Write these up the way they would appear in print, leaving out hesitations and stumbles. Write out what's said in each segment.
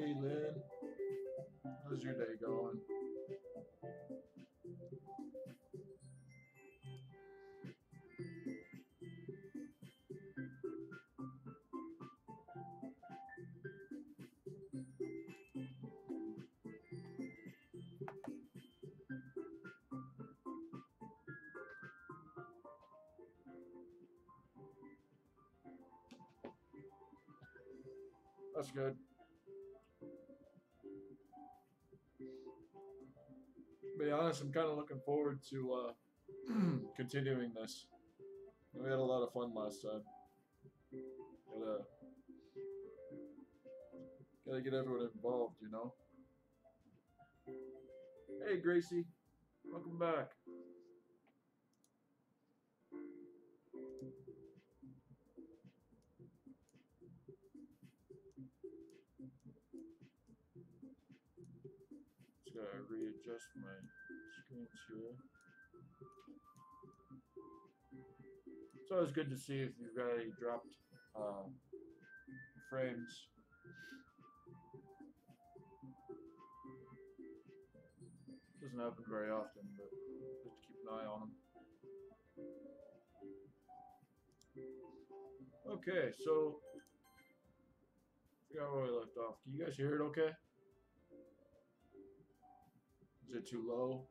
Hey Lynn, how's your day going? That's good. To be honest, I'm kind of looking forward to continuing this. We had a lot of fun last time. Gotta, gotta get everyone involved, you know? Hey Gracie, welcome back. Just gotta readjust my screens here. It's always good to see if you've got any dropped frames. Doesn't happen very often, but just to keep an eye on them. Okay, so I forgot where I left off. Can you guys hear it okay? Is it too low?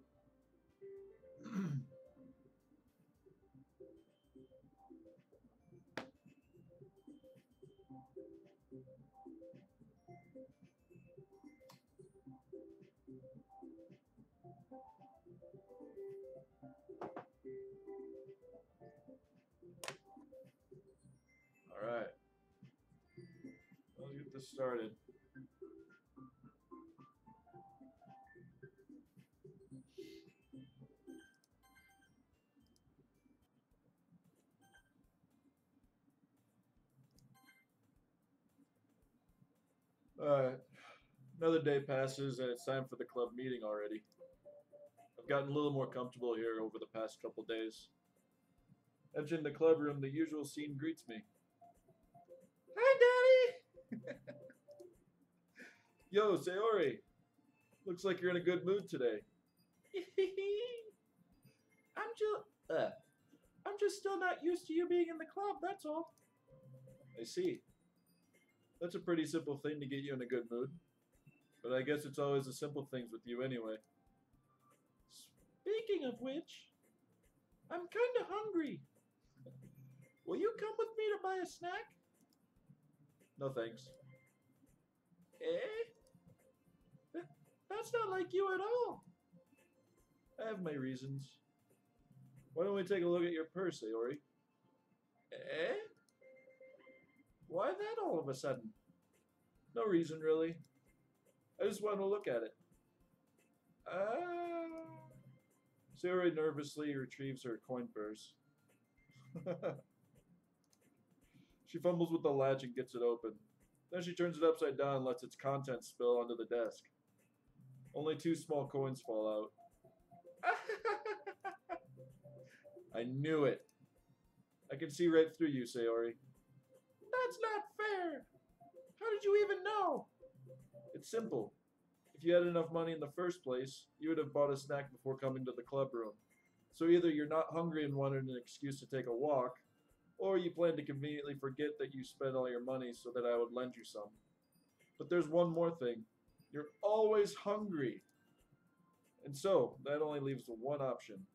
Alright, let's get this started. Alright, another day passes and it's time for the club meeting already. I've gotten a little more comfortable here over the past couple days. Entering the club room, the usual scene greets me. Hi, Daddy! Yo, Sayori! Looks like you're in a good mood today. I'm just, I'm just still not used to you being in the club, that's all. I see. That's a pretty simple thing to get you in a good mood. But I guess it's always the simple things with you anyway. Speaking of which, I'm kinda hungry. Will you come with me to buy a snack? No thanks. Eh? That's not like you at all. I have my reasons. Why don't we take a look at your purse, Aori? Eh? Why that all of a sudden? No reason, really. I just want to look at it. Ah. Sayori nervously retrieves her coin purse. She fumbles with the latch and gets it open. Then she turns it upside down and lets its contents spill onto the desk. Only two small coins fall out. I knew it. I can see right through you, Sayori. That's not fair. How did you even know? It's simple. If you had enough money in the first place, you would have bought a snack before coming to the club room. So either you're not hungry and wanted an excuse to take a walk, or you plan to conveniently forget that you spent all your money so that I would lend you some. But there's one more thing. You're always hungry. And so, that only leaves one option.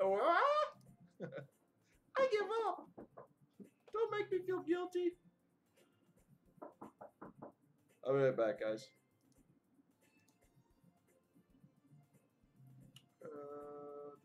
Oh, I give up. Don't make me feel guilty. I'll be right back, guys. Uh,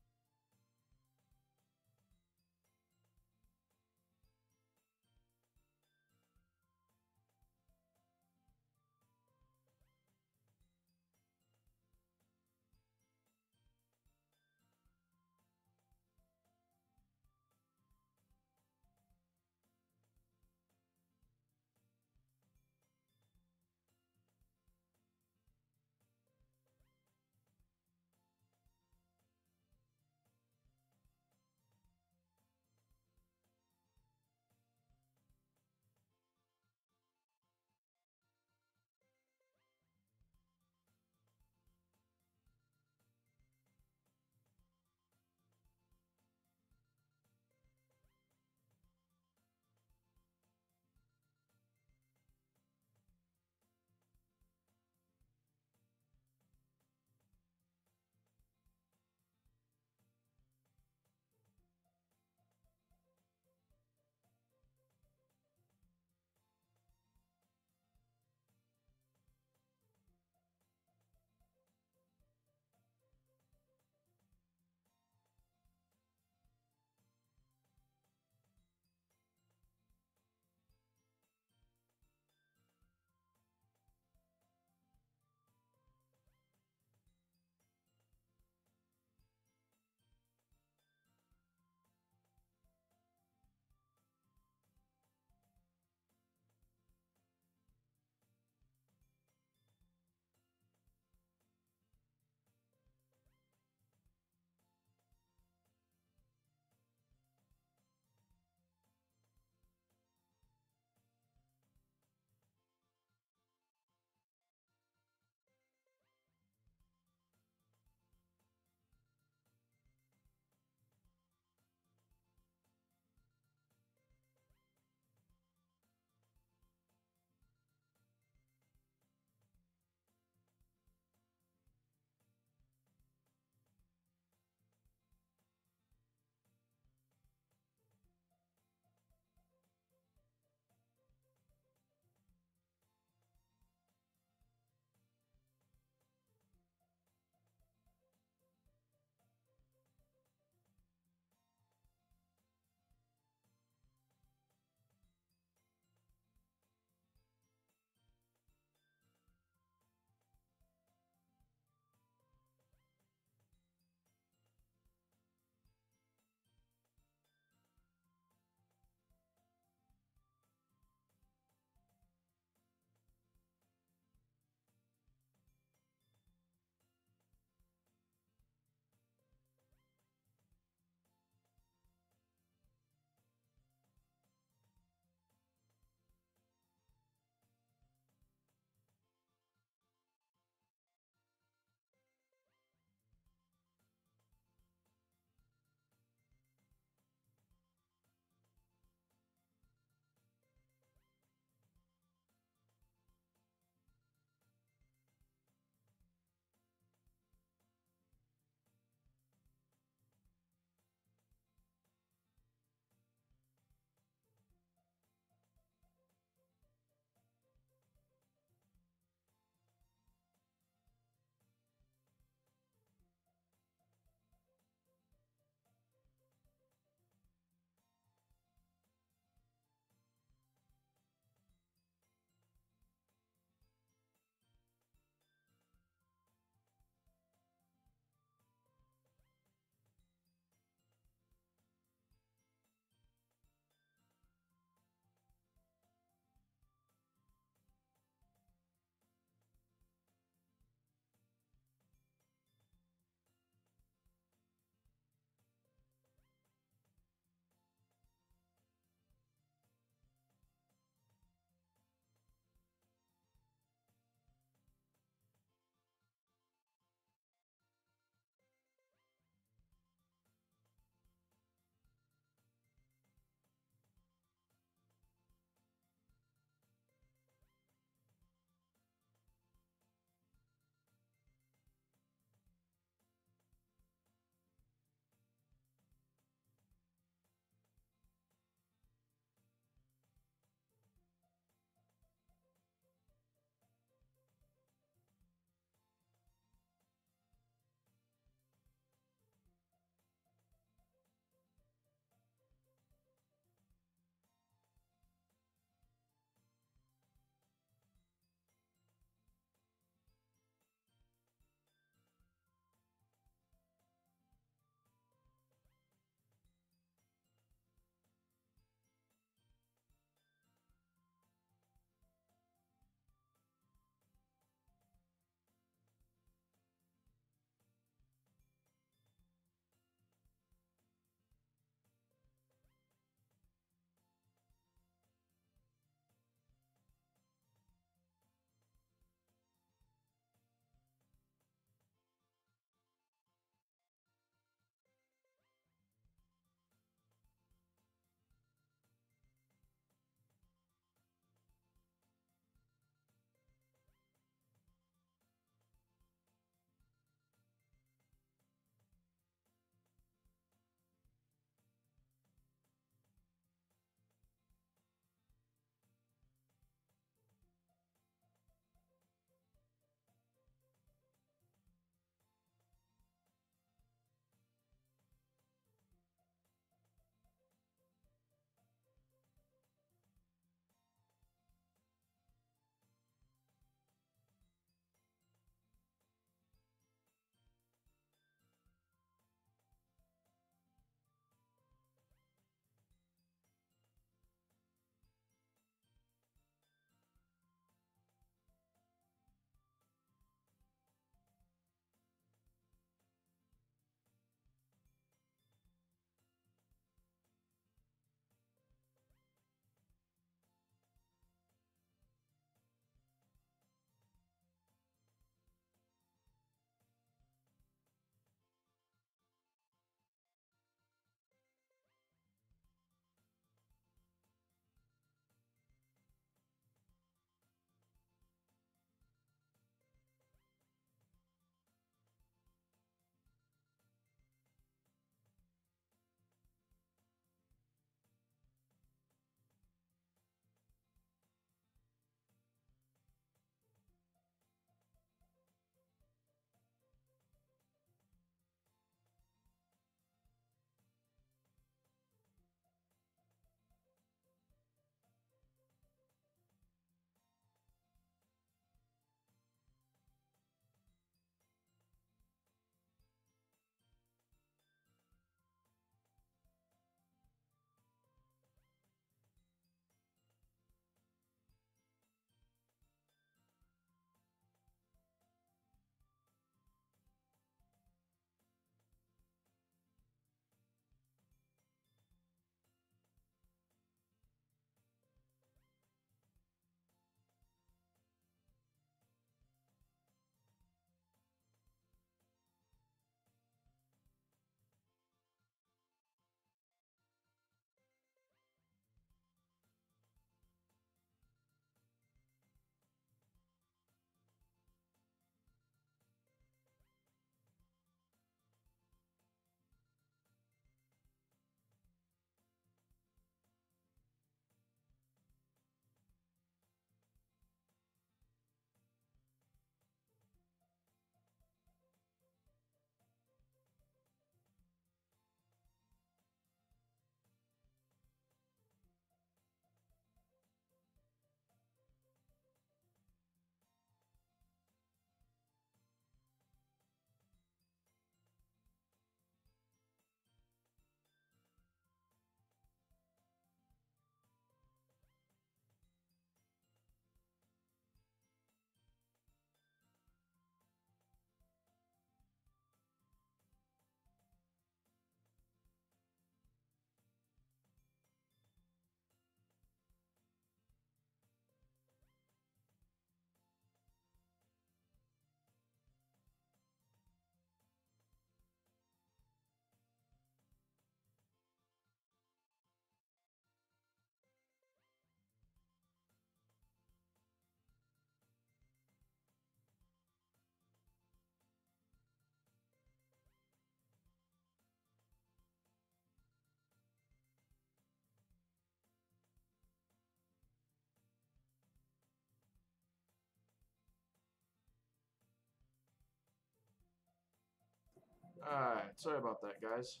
Alright, sorry about that, guys.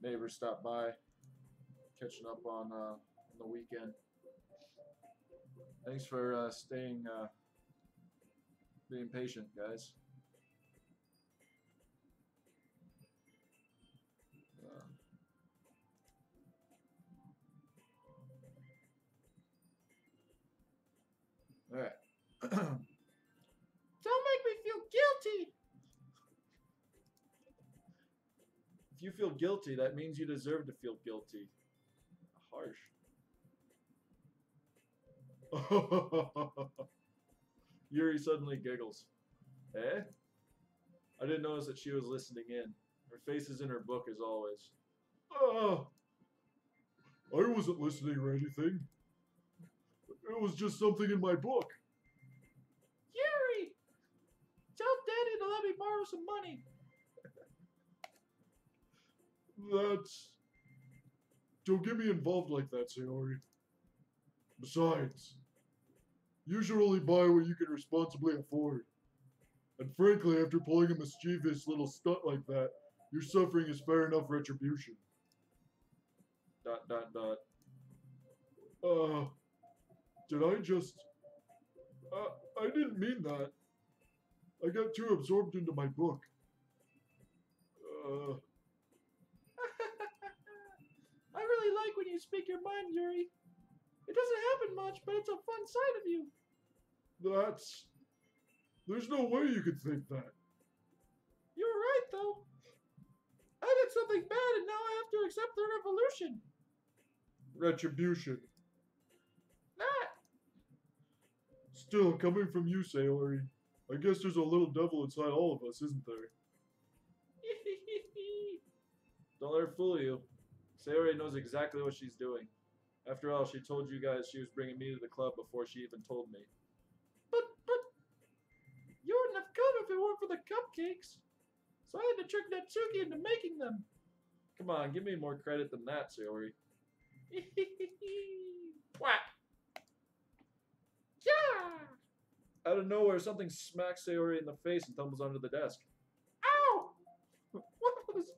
Neighbors stopped by, catching up on the weekend. Thanks for staying, being patient, guys. Alright. Don't make me feel guilty! If you feel guilty, that means you deserve to feel guilty. Harsh. Yuri suddenly giggles. Eh? I didn't notice that she was listening in. Her face is in her book as always. I wasn't listening or anything. It was just something in my book. Yuri! Tell Daddy to let me borrow some money. Don't get me involved like that, Sayori. Besides, you should only buy what you can responsibly afford. And frankly, after pulling a mischievous little stunt like that, your suffering is fair enough retribution. ... Did I just... I didn't mean that. I got too absorbed into my book. I really like when you speak your mind, Yuri. It doesn't happen much, but it's a fun side of you. There's no way you could think that. You're right, though. I did something bad, and now I have to accept the revolution. Retribution. That. Still, coming from you, Sayori, I guess there's a little devil inside all of us, isn't there? Don't let her fool you. Sayori knows exactly what she's doing. After all, she told you guys she was bringing me to the club before she even told me. But, you wouldn't have come if it weren't for the cupcakes. So I had to trick Natsuki into making them. Come on, give me more credit than that, Sayori. Whack! Yeah! Out of nowhere, something smacks Sayori in the face and tumbles onto the desk. Ow! What was...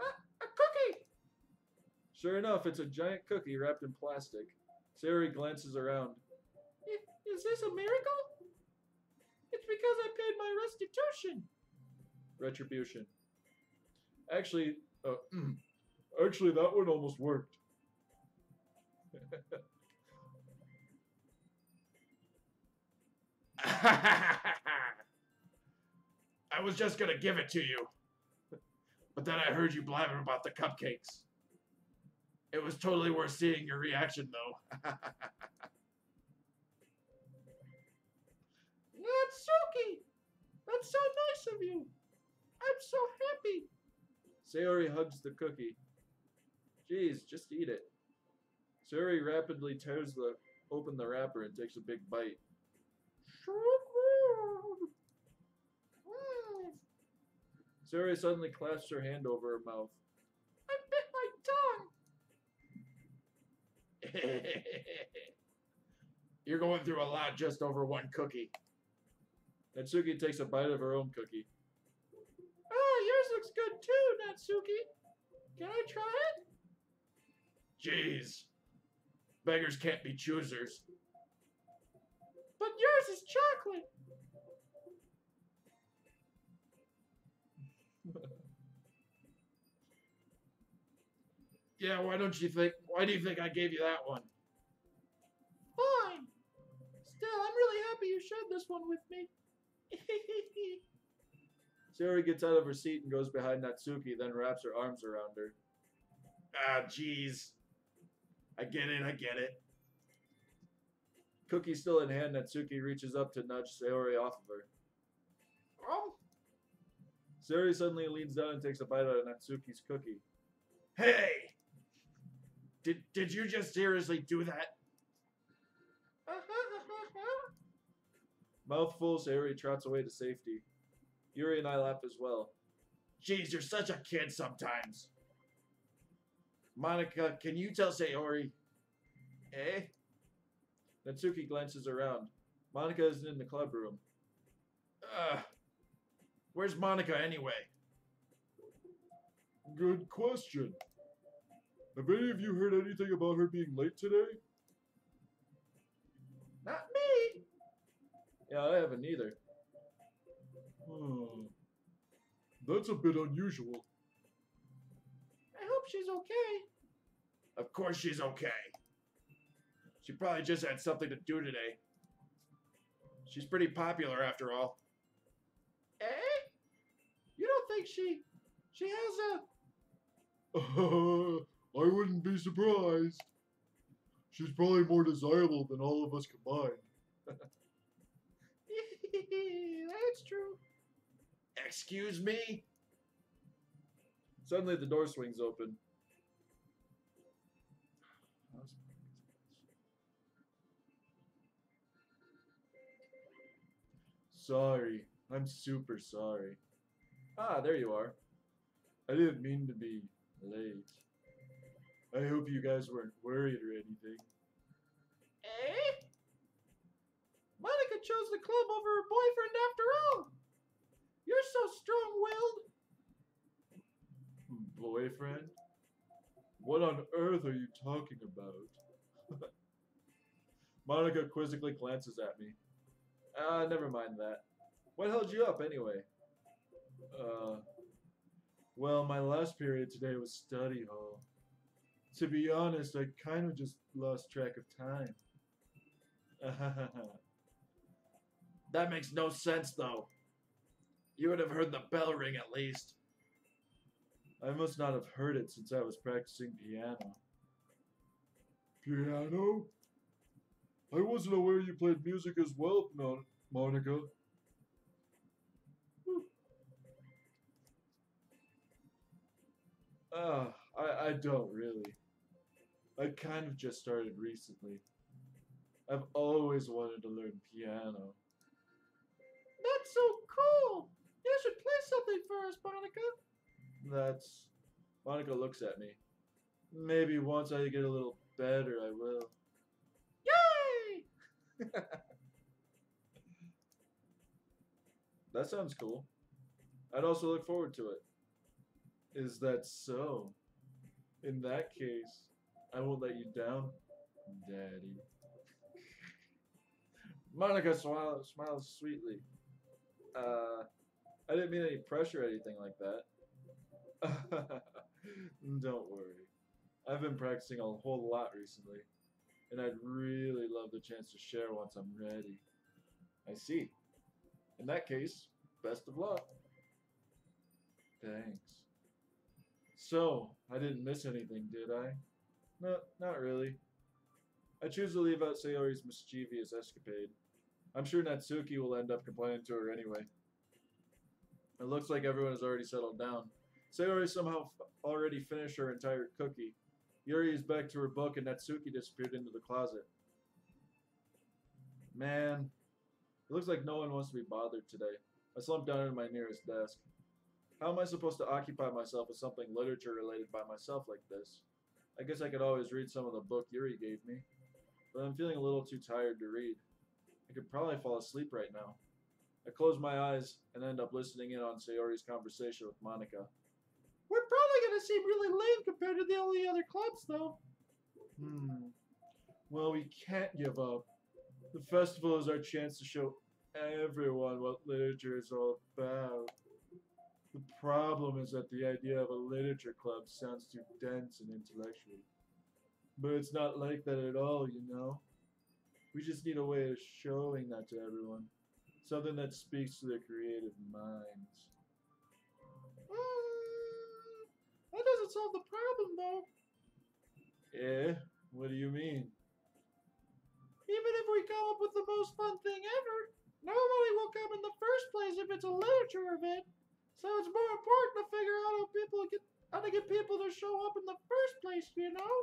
A cookie! Sure enough, it's a giant cookie wrapped in plastic. Sayori glances around. Is this a miracle? It's because I paid my restitution. Retribution. Actually, actually, that one almost worked. I was just gonna give it to you. But then I heard you blabbing about the cupcakes. It was totally worth seeing your reaction, though. Natsuki! That's so nice of you! I'm so happy! Sayori hugs the cookie. Geez, just eat it. Sayori rapidly tears open the wrapper and takes a big bite. Sayori suddenly clasps her hand over her mouth. I bit my tongue! You're going through a lot just over one cookie. Natsuki takes a bite of her own cookie. Oh, yours looks good too, Natsuki. Can I try it? Jeez. Beggars can't be choosers. But yours is chocolate. Yeah, why do you think I gave you that one? Fine. Still, I'm really happy you shared this one with me. Sayori gets out of her seat and goes behind Natsuki, then wraps her arms around her. Ah, jeez. I get it. Cookie still in hand, Natsuki reaches up to nudge Sayori off of her. Sayori suddenly leans down and takes a bite out of Natsuki's cookie. Hey! Did you just seriously do that? Mouthful, Sayori trots away to safety. Yuri and I laugh as well. Jeez, you're such a kid sometimes. Monika, can you tell Sayori? Eh? Natsuki glances around. Monika isn't in the club room. Where's Monica anyway? Good question. Have any of you heard anything about her being late today? Not me. Yeah, I haven't either. That's a bit unusual. I hope she's okay. Of course she's okay. She probably just had something to do today. She's pretty popular after all. Eh? You don't think she has a... I wouldn't be surprised. She's probably more desirable than all of us combined. That's true. Excuse me? Suddenly the door swings open. Sorry. I'm super sorry. Ah, there you are. I didn't mean to be late. I hope you guys weren't worried or anything. Eh? Monica chose the club over her boyfriend after all. You're so strong-willed. Boyfriend? What on earth are you talking about? Monica quizzically glances at me. Never mind that. What held you up anyway? Well, my last period today was study hall. To be honest, I kind of just lost track of time. That makes no sense, though. You would have heard the bell ring at least. I must not have heard it since I was practicing piano. Piano? I wasn't aware you played music as well, Monica. I don't really. I kind of just started recently. I've always wanted to learn piano. That's so cool! You should play something for us, Monica. Monica looks at me. Maybe once I get a little better, I will. Yay! That sounds cool. I'd also look forward to it. Is that so? In that case, I won't let you down, Daddy. Monica smiles sweetly. I didn't mean any pressure or anything like that. Don't worry. I've been practicing a whole lot recently, and I'd really love the chance to share once I'm ready. I see. In that case, best of luck. Thanks. So, I didn't miss anything, did I? No, not really. I choose to leave out Sayori's mischievous escapade. I'm sure Natsuki will end up complaining to her anyway. It looks like everyone has already settled down. Sayori somehow already finished her entire cookie. Yuri is back to her book and Natsuki disappeared into the closet. Man, it looks like no one wants to be bothered today. I slumped down into my nearest desk. How am I supposed to occupy myself with something literature related by myself like this? I guess I could always read some of the book Yuri gave me, but I'm feeling a little too tired to read. I could probably fall asleep right now. I close my eyes and end up listening in on Sayori's conversation with Monica. We're probably going to seem really lame compared to all the other clubs, though. Well, we can't give up. The festival is our chance to show everyone what literature is all about. The problem is that the idea of a literature club sounds too dense and intellectual. But it's not like that at all, you know? We just need a way of showing that to everyone. Something that speaks to their creative minds. That doesn't solve the problem, though. Eh? What do you mean? Even if we come up with the most fun thing ever, nobody will come in the first place if it's a literature event. So it's more important to figure out how to get people to show up in the first place, you know?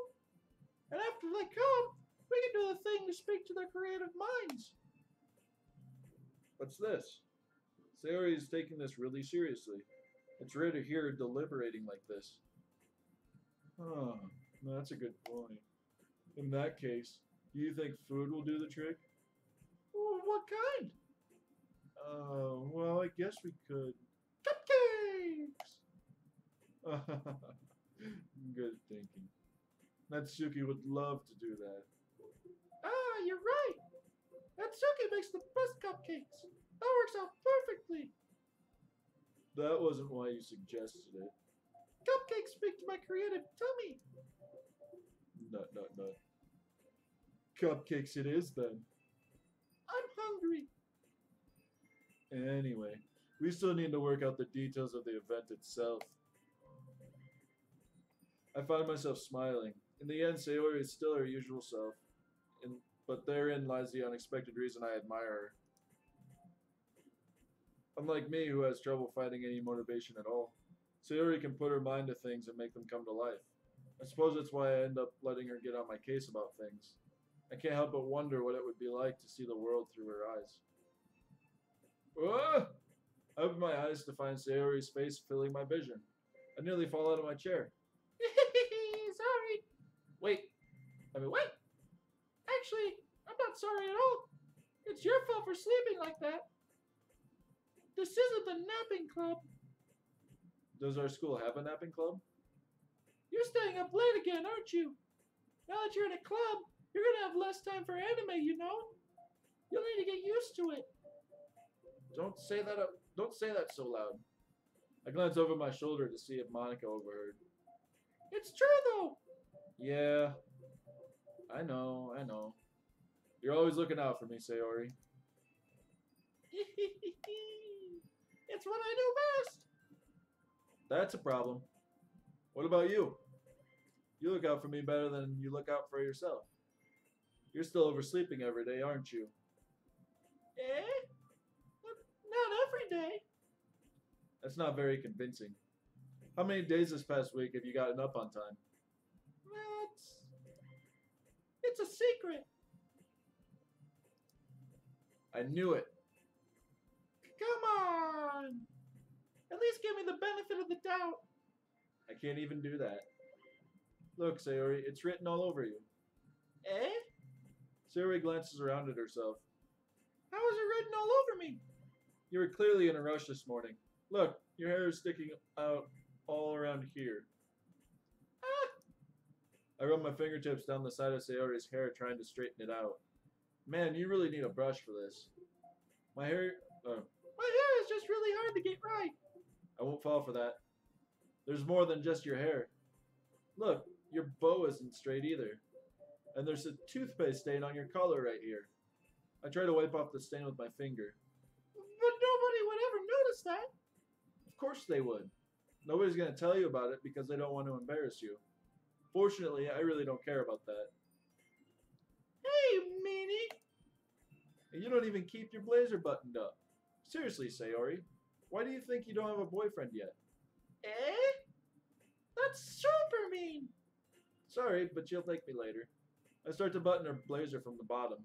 And after they come, we can do the thing to speak to their creative minds. What's this? Sayori is taking this really seriously. It's rare to hear her deliberating like this. Huh, that's a good point. In that case, do you think food will do the trick? Well, what kind? Oh, well, I guess we could. Cupcakes! Good thinking. Natsuki would love to do that. Ah, you're right. Natsuki makes the best cupcakes. That works out perfectly. That wasn't why you suggested it. Cupcakes speak to my creative tummy. Nut, nut, nut. Cupcakes it is then. I'm hungry. Anyway, we still need to work out the details of the event itself. I find myself smiling. In the end, Sayori is still her usual self, but therein lies the unexpected reason I admire her. Unlike me, who has trouble finding any motivation at all, Sayori can put her mind to things and make them come to life. I suppose that's why I end up letting her get on my case about things. I can't help but wonder what it would be like to see the world through her eyes. Ah! I open my eyes to find Sayori's face filling my vision. I nearly fall out of my chair. Sorry. Wait. Actually, I'm not sorry at all. It's your fault for sleeping like that. This isn't the napping club. Does our school have a napping club? You're staying up late again, aren't you? Now that you're in a club, you're gonna have less time for anime, you know? You'll need to get used to it. Don't say that so loud. I glance over my shoulder to see if Monica overheard. It's true though. Yeah. I know. You're always looking out for me, Sayori. It's what I do best. That's a problem. What about you? You look out for me better than you look out for yourself. You're still oversleeping every day, aren't you? Eh? Not every day. That's not very convincing. How many days this past week have you gotten up on time? It's a secret. I knew it. Come on. At least give me the benefit of the doubt. I can't even do that. Look, Sayori, it's written all over you. Eh? Sayori glances around at herself. How is it written all over me? You were clearly in a rush this morning. Look, your hair is sticking out all around here. I run my fingertips down the side of Sayori's hair trying to straighten it out. Man, you really need a brush for this. My hair is just really hard to get right. I won't fall for that. There's more than just your hair. Look, your bow isn't straight either. And there's a toothpaste stain on your collar right here. I try to wipe off the stain with my finger. But nobody would ever notice that. Of course they would. Nobody's going to tell you about it because they don't want to embarrass you. Fortunately, I really don't care about that. Hey, meanie! And you don't even keep your blazer buttoned up. Seriously, Sayori, why do you think you don't have a boyfriend yet? Eh? That's super mean! Sorry, but you'll thank me later. I start to button her blazer from the bottom.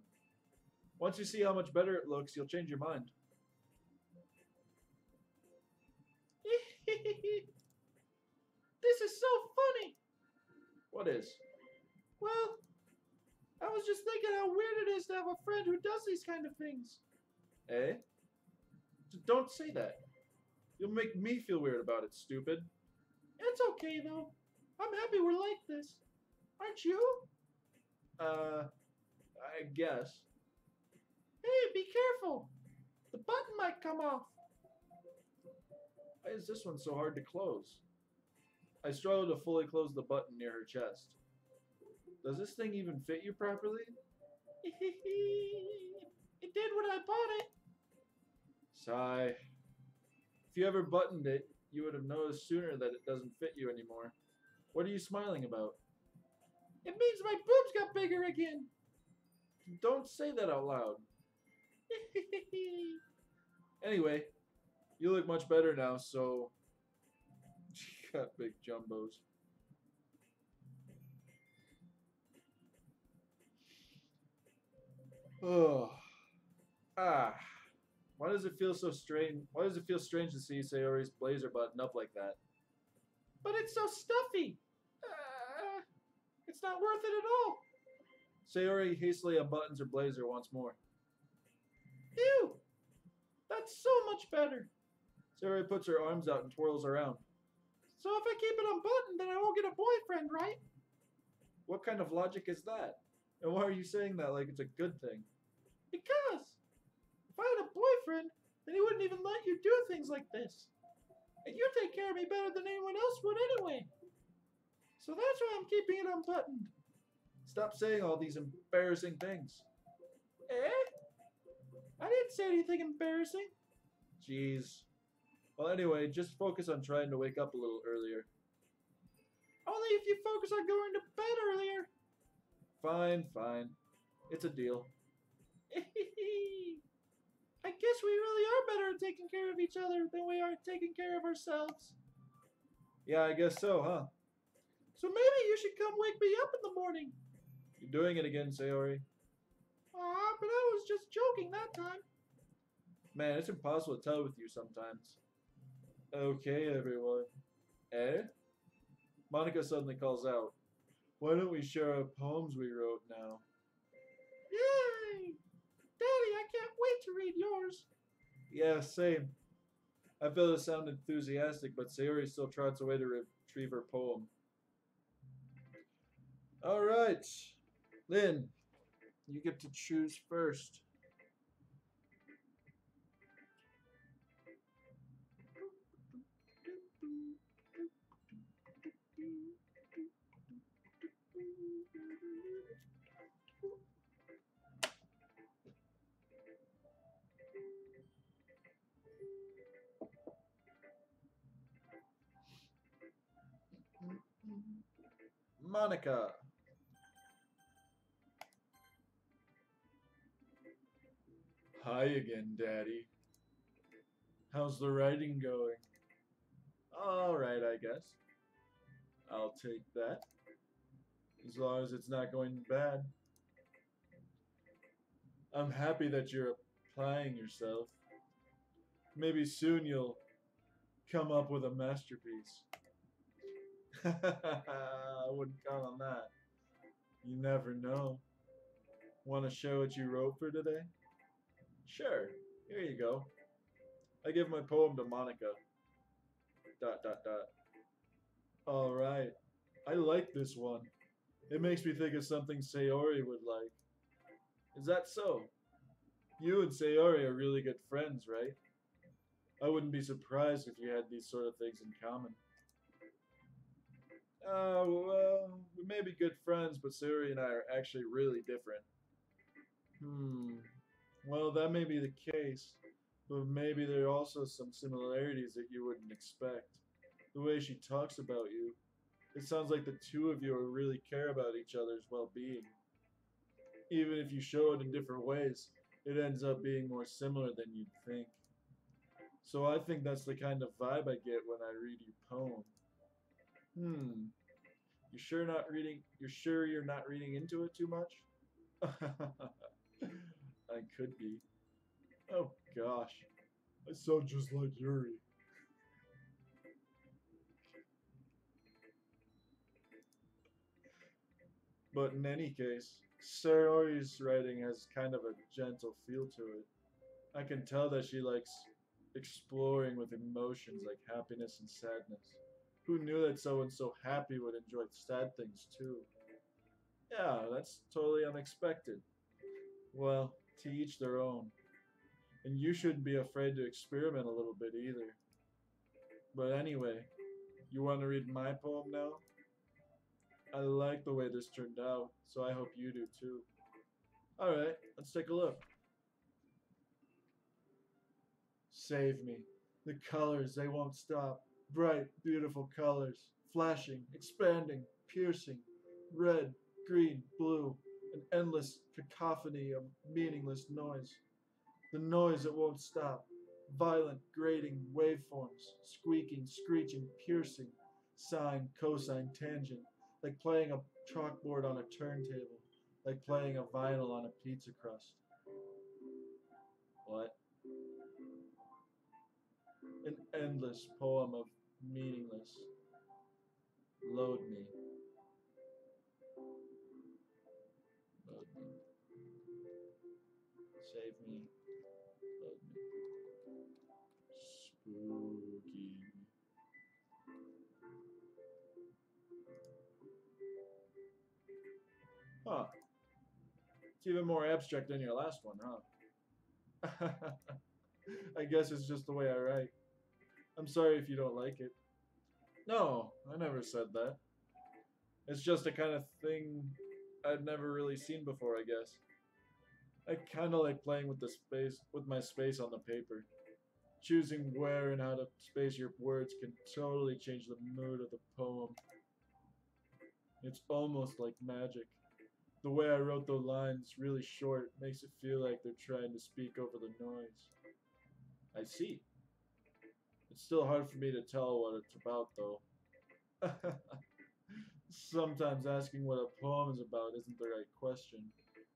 Once you see how much better it looks, you'll change your mind. This is so funny! What is? Well, I was just thinking how weird it is to have a friend who does these kind of things. Eh? Don't say that. You'll make me feel weird about it, stupid. It's okay, though. I'm happy we're like this. Aren't you? I guess. Hey, be careful. The button might come off. Why is this one so hard to close? I struggle to fully close the button near her chest. Does this thing even fit you properly? It did when I bought it. Sigh. If you ever buttoned it, you would have noticed sooner that it doesn't fit you anymore. What are you smiling about? It means my boobs got bigger again. Don't say that out loud. Anyway, you look much better now, so... She got big jumbos. Oh. Why does it feel so strange? Why does it feel strange to see Sayori's blazer button up like that? But it's so stuffy. It's not worth it at all. Sayori hastily unbuttons her blazer once more. Ew! That's so much better. Sayori puts her arms out and twirls around. So if I keep it unbuttoned, then I won't get a boyfriend, right? What kind of logic is that? And why are you saying that like it's a good thing? Because if I had a boyfriend, then he wouldn't even let you do things like this. And you take care of me better than anyone else would anyway. So that's why I'm keeping it unbuttoned. Stop saying all these embarrassing things. Eh? I didn't say anything embarrassing. Jeez. Well, anyway, just focus on trying to wake up a little earlier. Only if you focus on going to bed earlier. Fine, fine. It's a deal. I guess we really are better at taking care of each other than we are at taking care of ourselves. Yeah, I guess so, huh? So maybe you should come wake me up in the morning. You're doing it again, Sayori. Aw, but I was just joking that time. Man, it's impossible to tell with you sometimes. Okay, everyone. Eh? Monica suddenly calls out. Why don't we share our poems we wrote now? Yay! Daddy, I can't wait to read yours. Yeah, same. I feel to sound enthusiastic, but Sayori still trots away to retrieve her poem. Alright. Lynn, you get to choose first. Monica. Hi again, Daddy. How's the writing going? Alright, I guess. I'll take that. As long as it's not going bad. I'm happy that you're applying yourself. Maybe soon you'll come up with a masterpiece. I wouldn't count on that. You never know. Want to show what you wrote for today? Sure. Here you go. I give my poem to Monica. ... Alright. I like this one. It makes me think of something Sayori would like. Is that so? You and Sayori are really good friends, right? I wouldn't be surprised if you had these sort of things in common. Well, we may be good friends, but Sayori and I are actually really different. Well, that may be the case, but maybe there are also some similarities that you wouldn't expect. The way she talks about you, it sounds like the two of you really care about each other's well-being. Even if you show it in different ways, it ends up being more similar than you'd think. So I think that's the kind of vibe I get when I read your poem. You sure you're not reading into it too much? I could be. Oh gosh. I sound just like Yuri. But in any case, Sayori's writing has kind of a gentle feel to it. I can tell that she likes exploring with emotions like happiness and sadness. Who knew that someone so happy would enjoy sad things too? Yeah, that's totally unexpected. Well, to each their own. And you shouldn't be afraid to experiment a little bit either. But anyway, you want to read my poem now? I like the way this turned out, so I hope you do too. Alright, let's take a look. Save me. The colors, they won't stop. Bright, beautiful colors. Flashing, expanding, piercing. Red, green, blue. An endless cacophony of meaningless noise. The noise that won't stop. Violent, grating waveforms. Squeaking, screeching, piercing. Sine, cosine, tangent. Like playing a chalkboard on a turntable. Like playing a vinyl on a pizza crust. What? An endless poem of meaningless. Load me. Load me. Save me. Load me. Spooky. Huh. It's even more abstract than your last one, huh? I guess it's just the way I write. I'm sorry if you don't like it. No, I never said that. It's just a kind of thing I'd never really seen before, I guess. I kind of like playing with the space, with my space on the paper. Choosing where and how to space your words can totally change the mood of the poem. It's almost like magic. The way I wrote the lines really short makes it feel like they're trying to speak over the noise. I see. It's still hard for me to tell what it's about, though. Sometimes asking what a poem is about isn't the right question.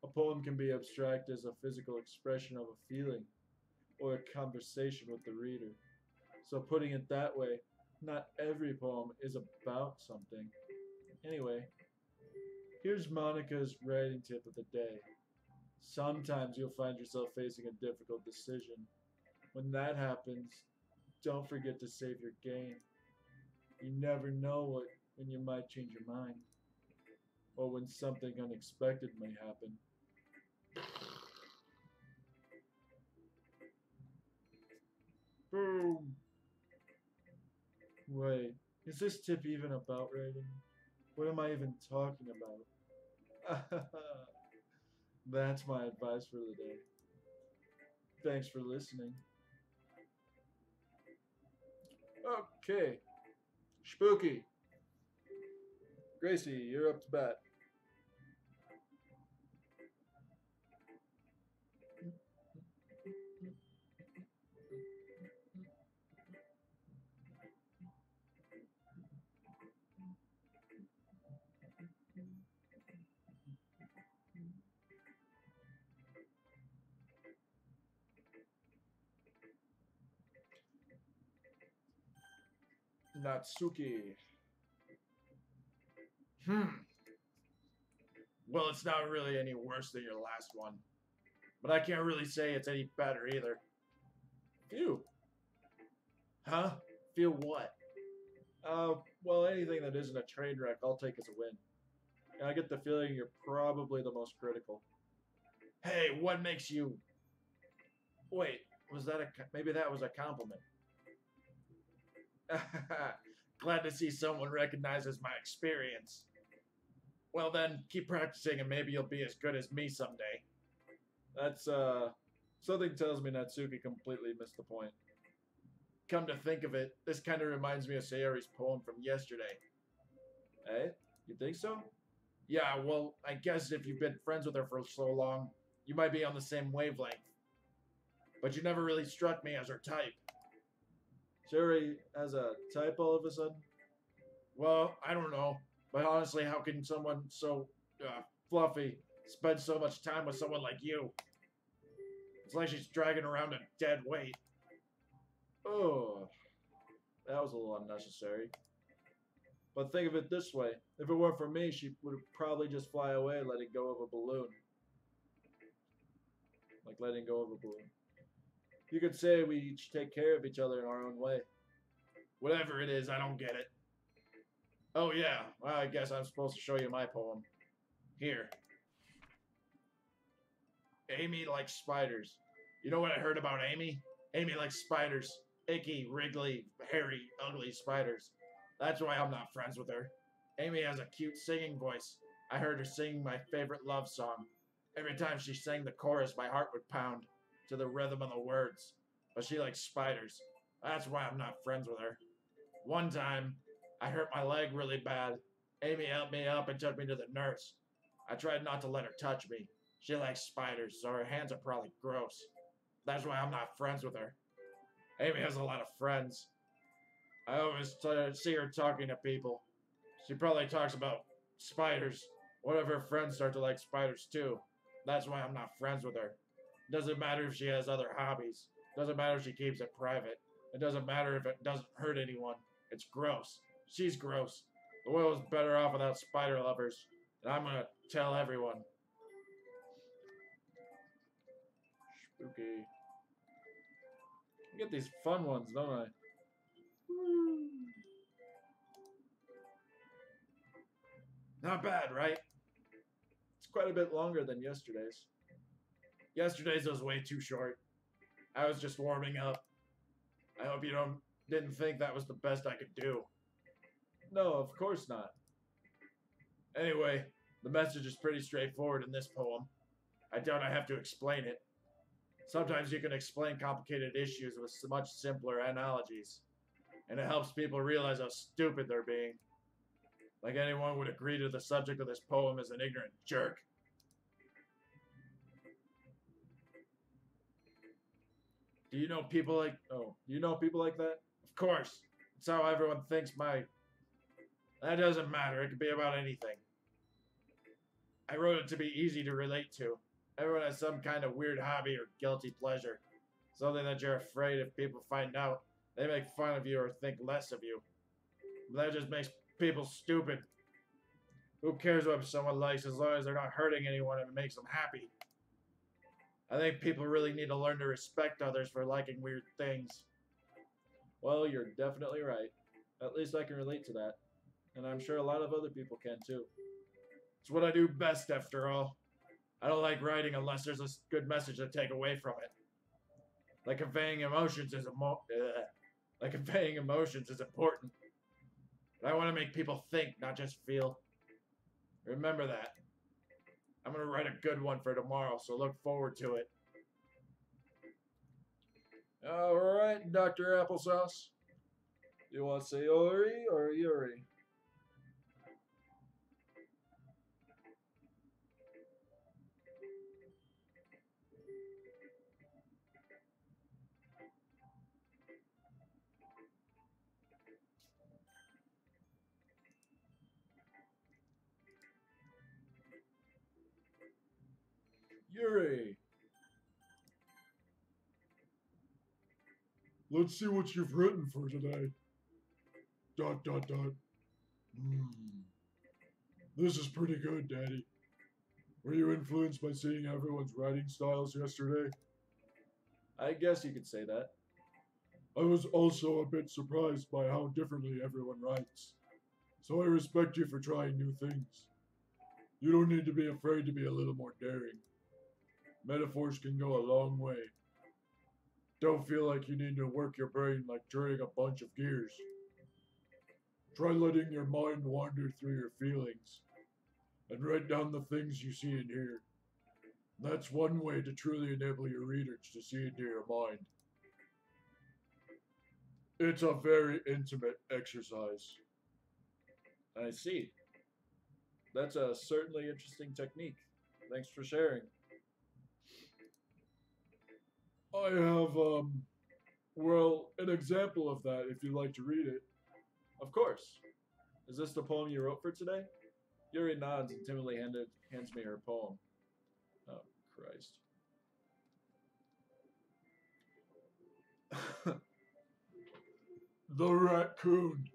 A poem can be abstract as a physical expression of a feeling or a conversation with the reader. So, putting it that way, not every poem is about something. Anyway, here's Monica's writing tip of the day. Sometimes you'll find yourself facing a difficult decision. When that happens, don't forget to save your game. You never know when you might change your mind, or when something unexpected may happen. Boom! Wait, is this tip even about writing? What am I even talking about? That's my advice for the day. Thanks for listening. Okay. Spooky. Gracie, you're up to bat. Natsuki. Well, it's not really any worse than your last one. But I can't really say it's any better either. Phew. Huh? Feel what? Well, anything that isn't a train wreck, I'll take as a win. And I get the feeling you're probably the most critical. Hey, what makes you... Wait, was that maybe that was a compliment. Glad to see someone recognizes my experience. Well then, keep practicing and maybe you'll be as good as me someday. That's, something tells me Natsuki completely missed the point. Come to think of it, this kind of reminds me of Sayori's poem from yesterday. Eh? You think so? Yeah, well, I guess if you've been friends with her for so long, you might be on the same wavelength. But you never really struck me as her type. Sayori has a type all of a sudden? Well, I don't know. But honestly, how can someone so fluffy spend so much time with someone like you? It's like she's dragging around a dead weight. Oh, that was a little unnecessary. But think of it this way. If it weren't for me, she would probably just fly away letting go of a balloon. Like letting go of a balloon. You could say we each take care of each other in our own way. Whatever it is, I don't get it. Oh yeah, well, I guess I'm supposed to show you my poem. Here. Amy likes spiders. You know what I heard about Amy? Amy likes spiders. Icky, wriggly, hairy, ugly spiders. That's why I'm not friends with her. Amy has a cute singing voice. I heard her sing my favorite love song. Every time she sang the chorus, my heart would pound to the rhythm of the words. But she likes spiders. That's why I'm not friends with her. One time, I hurt my leg really bad. Amy helped me up and took me to the nurse. I tried not to let her touch me. She likes spiders, so her hands are probably gross. That's why I'm not friends with her. Amy has a lot of friends. I always see her talking to people. She probably talks about spiders. One of her friends start to like spiders too. That's why I'm not friends with her. Doesn't matter if she has other hobbies. Doesn't matter if she keeps it private. It doesn't matter if it doesn't hurt anyone. It's gross. She's gross. The world is better off without spider lovers. And I'm gonna tell everyone. Spooky. get these fun ones, don't I? Not bad, right? It's quite a bit longer than yesterday's. Yesterday's was way too short. I was just warming up. I hope you didn't think that was the best I could do. No, of course not. Anyway, the message is pretty straightforward in this poem. I doubt I have to explain it. Sometimes you can explain complicated issues with much simpler analogies, and it helps people realize how stupid they're being. Like anyone would agree to the subject of this poem is an ignorant jerk. Do you know people like that? Of course, it's how everyone thinks That doesn't matter, it could be about anything. I wrote it to be easy to relate to. Everyone has some kind of weird hobby or guilty pleasure. Something that you're afraid if people find out, they make fun of you or think less of you. That just makes people stupid. Who cares what someone likes as long as they're not hurting anyone and it makes them happy? I think people really need to learn to respect others for liking weird things. Well, you're definitely right. At least I can relate to that. And I'm sure a lot of other people can too. It's what I do best, after all. I don't like writing unless there's a good message to take away from it. Like conveying emotions is important. But I want to make people think, not just feel. Remember that. I'm going to write a good one for tomorrow, so look forward to it. All right, Dr. Applesauce. You want Sayori or Yuri? Yuri. Let's see what you've written for today. ... This is pretty good, Daddy. Were you influenced by seeing everyone's writing styles yesterday? I guess you could say that. I was also a bit surprised by how differently everyone writes. So I respect you for trying new things. You don't need to be afraid to be a little more daring. Metaphors can go a long way. Don't feel like you need to work your brain like turning a bunch of gears. Try letting your mind wander through your feelings and write down the things you see and hear. That's one way to truly enable your readers to see into your mind. It's a very intimate exercise. I see. That's a certainly interesting technique. Thanks for sharing. I have, an example of that if you'd like to read it. Of course. Is this the poem you wrote for today? Yuri nods and timidly hands me her poem. Oh, Christ. The Raccoon.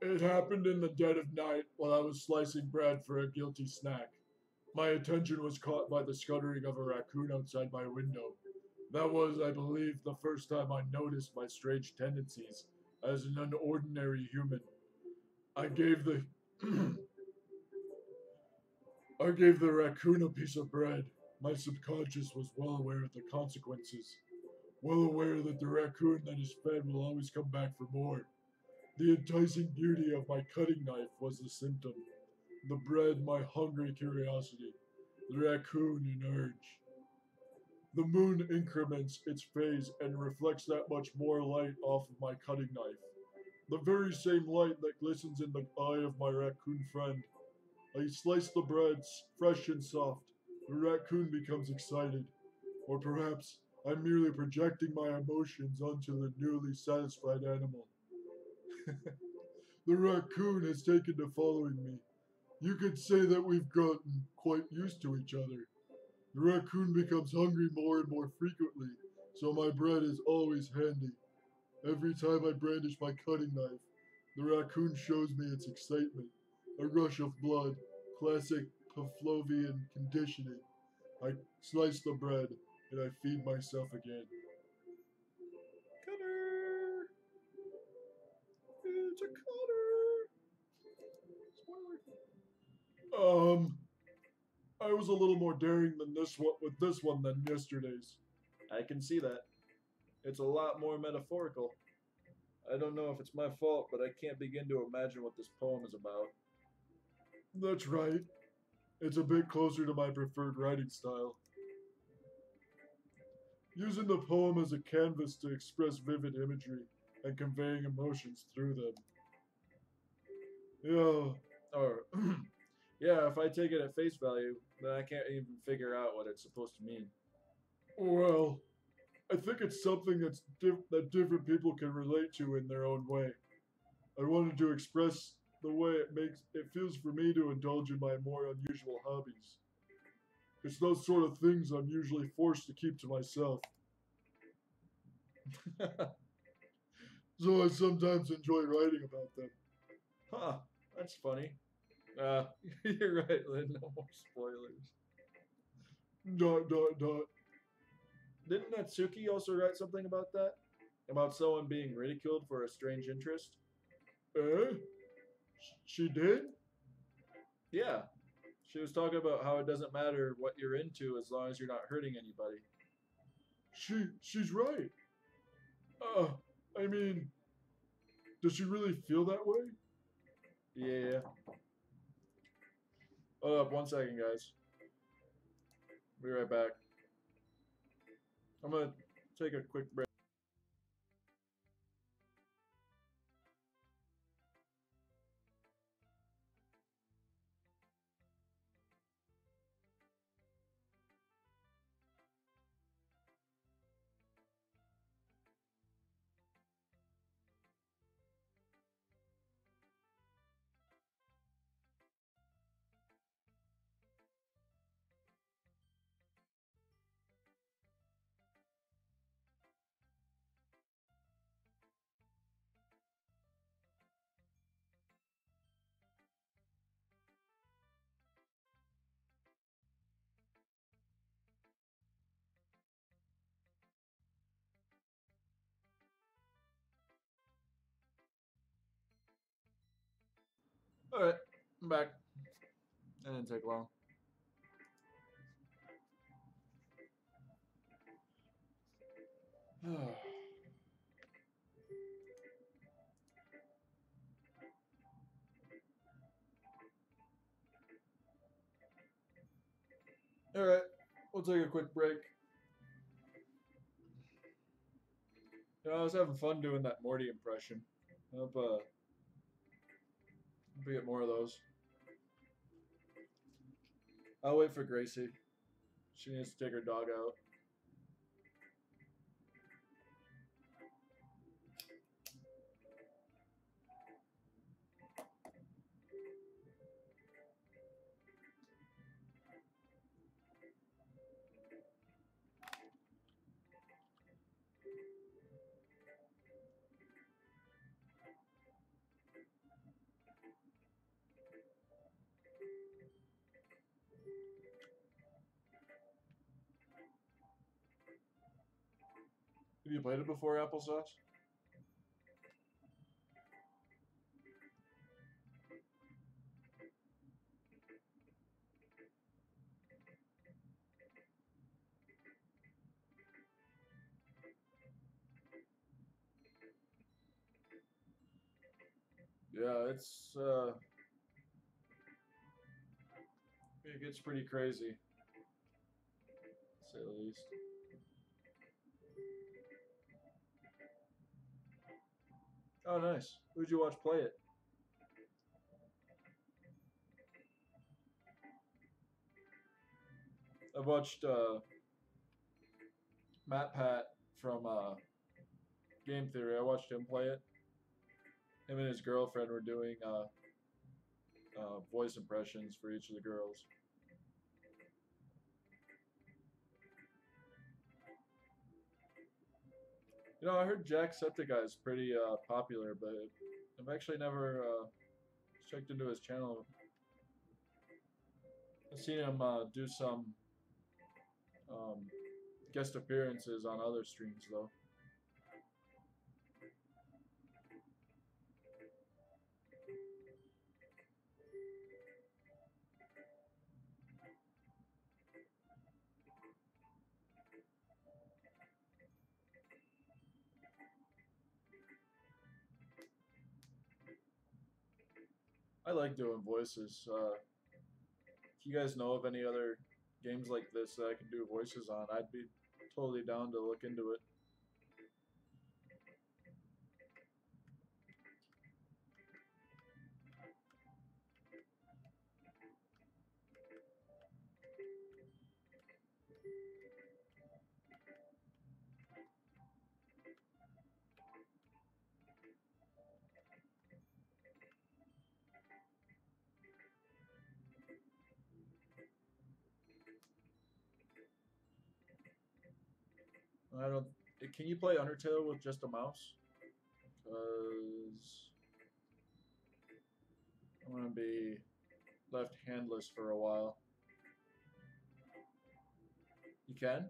It happened in the dead of night while I was slicing bread for a guilty snack. My attention was caught by the scuttering of a raccoon outside my window. That was, I believe, the first time I noticed my strange tendencies as an unordinary human. I gave the raccoon a piece of bread. My subconscious was well aware of the consequences, well aware that the raccoon that is fed will always come back for more. The enticing beauty of my cutting knife was the symptom. The bread, my hungry curiosity. The raccoon, an urge. The moon increments its phase and reflects that much more light off of my cutting knife. The very same light that glistens in the eye of my raccoon friend. I slice the bread, fresh and soft. The raccoon becomes excited. Or perhaps I'm merely projecting my emotions onto the newly satisfied animal. The raccoon has taken to following me. You could say that we've gotten quite used to each other. The raccoon becomes hungry more and more frequently, so my bread is always handy. Every time I brandish my cutting knife, the raccoon shows me its excitement. A rush of blood, classic Pavlovian conditioning. I slice the bread, and I feed myself again. to Connor. Spoiler. I was a little more daring than this one with this one than yesterday's. I can see that. It's a lot more metaphorical. I don't know if it's my fault, but I can't begin to imagine what this poem is about. That's right. It's a bit closer to my preferred writing style. Using the poem as a canvas to express vivid imagery and conveying emotions through them. Yeah. Or, yeah, if I take it at face value, then I can't even figure out what it's supposed to mean. Well, I think it's something that different people can relate to in their own way. I wanted to express the way it feels for me to indulge in my more unusual hobbies. It's those sort of things I'm usually forced to keep to myself. So I sometimes enjoy writing about them. Huh, that's funny. Uh, you're right, Lynn. No more spoilers. ... Didn't Natsuki also write something about that? About someone being ridiculed for a strange interest? Eh? She did? Yeah. She was talking about how it doesn't matter what you're into as long as you're not hurting anybody. She's right. I mean, does she really feel that way? Yeah. Hold up 1 second, guys. Be right back. I'm gonna take a quick break. Alright, I'm back. That didn't take long. Alright, we'll take a quick break. I was having fun doing that Morty impression. I hope we get more of those. I'll wait for Gracie. She needs to take her dog out. Have you played it before, Applesauce? Yeah, it gets pretty crazy, to say the least. Oh, nice. Who'd you watch play it? I've watched Matt Pat from Game Theory. I watched him play it. Him and his girlfriend were doing voice impressions for each of the girls. I heard Jacksepticeye is pretty popular, but I've actually never checked into his channel. I've seen him do some guest appearances on other streams, though. I like doing voices. If you guys know of any other games like this that I can do voices on, I'd be totally down to look into it. I don't. Can you play Undertale with just a mouse? Cause I'm gonna be left handless for a while. You can?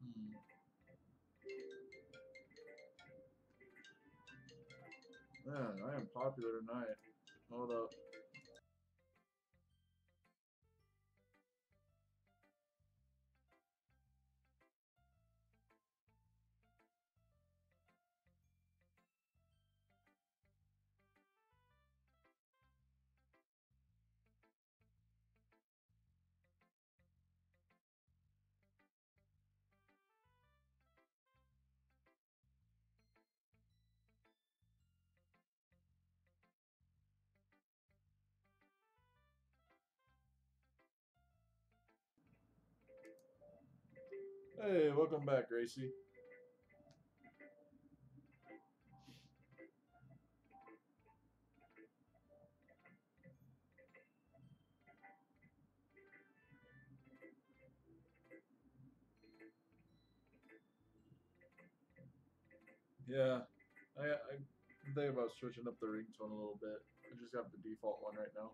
Hmm. Man, I am popular tonight. Hold up. Hey, welcome back, Gracie. Yeah, I'm thinking about switching up the ringtone a little bit. I just have the default one right now.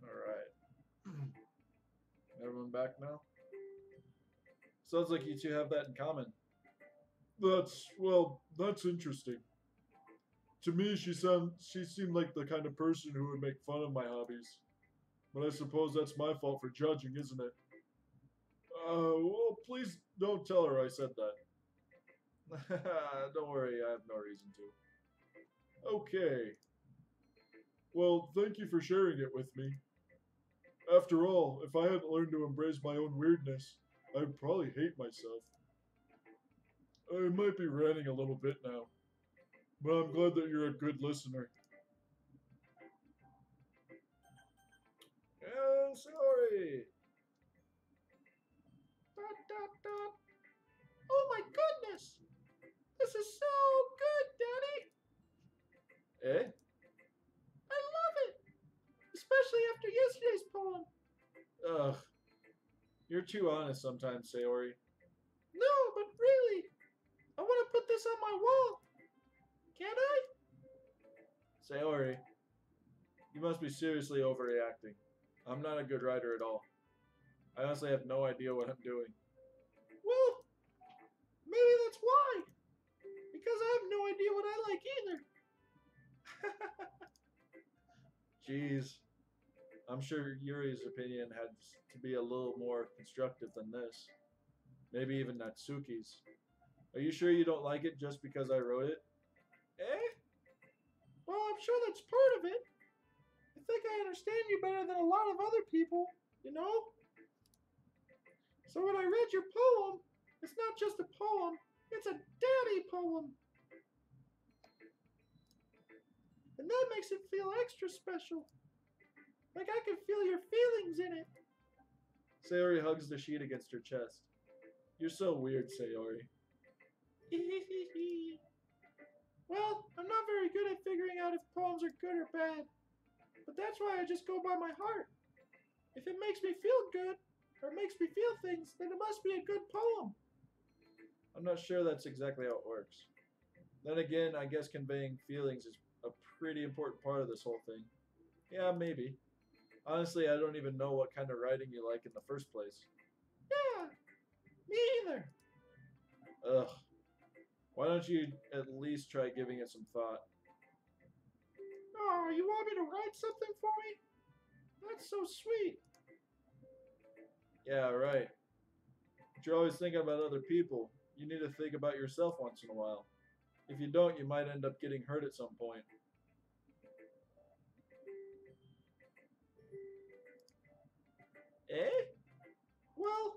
All right. Everyone back now? Sounds like you two have that in common. That's interesting. To me, she seemed like the kind of person who would make fun of my hobbies. But I suppose that's my fault for judging, isn't it? Well, please don't tell her I said that. Don't worry, I have no reason to. Okay. Well, thank you for sharing it with me. After all, if I hadn't learned to embrace my own weirdness, I'd probably hate myself. I might be ranting a little bit now, but I'm glad that you're a good listener. Yeah, sorry. Dot, dot, dot. Oh my goodness! This is so good, Daddy! Eh? I love it! Especially after yesterday's poem. Ugh. You're too honest sometimes, Sayori. No, but really, I want to put this on my wall. Can I? Sayori, you must be seriously overreacting. I'm not a good writer at all. I honestly have no idea what I'm doing. Well, maybe that's why. Because I have no idea what I like either. Jeez. I'm sure Yuri's opinion had to be a little more constructive than this. Maybe even Natsuki's. Are you sure you don't like it just because I wrote it? Eh? Well, I'm sure that's part of it. I think I understand you better than a lot of other people, you know? So when I read your poem, it's not just a poem, it's a daddy poem. And that makes it feel extra special. Like I can feel your feelings in it. Sayori hugs the sheet against her chest. You're so weird, Sayori. Well, I'm not very good at figuring out if poems are good or bad. But that's why I just go by my heart. If it makes me feel good, or makes me feel things, then it must be a good poem. I'm not sure that's exactly how it works. Then again, I guess conveying feelings is a pretty important part of this whole thing. Yeah, maybe. Honestly, I don't even know what kind of writing you like in the first place. Yeah, me either. Ugh. Why don't you at least try giving it some thought? Oh, you want me to write something for me? That's so sweet. Yeah, right. But you're always thinking about other people. You need to think about yourself once in a while. If you don't, you might end up getting hurt at some point. Eh? Well,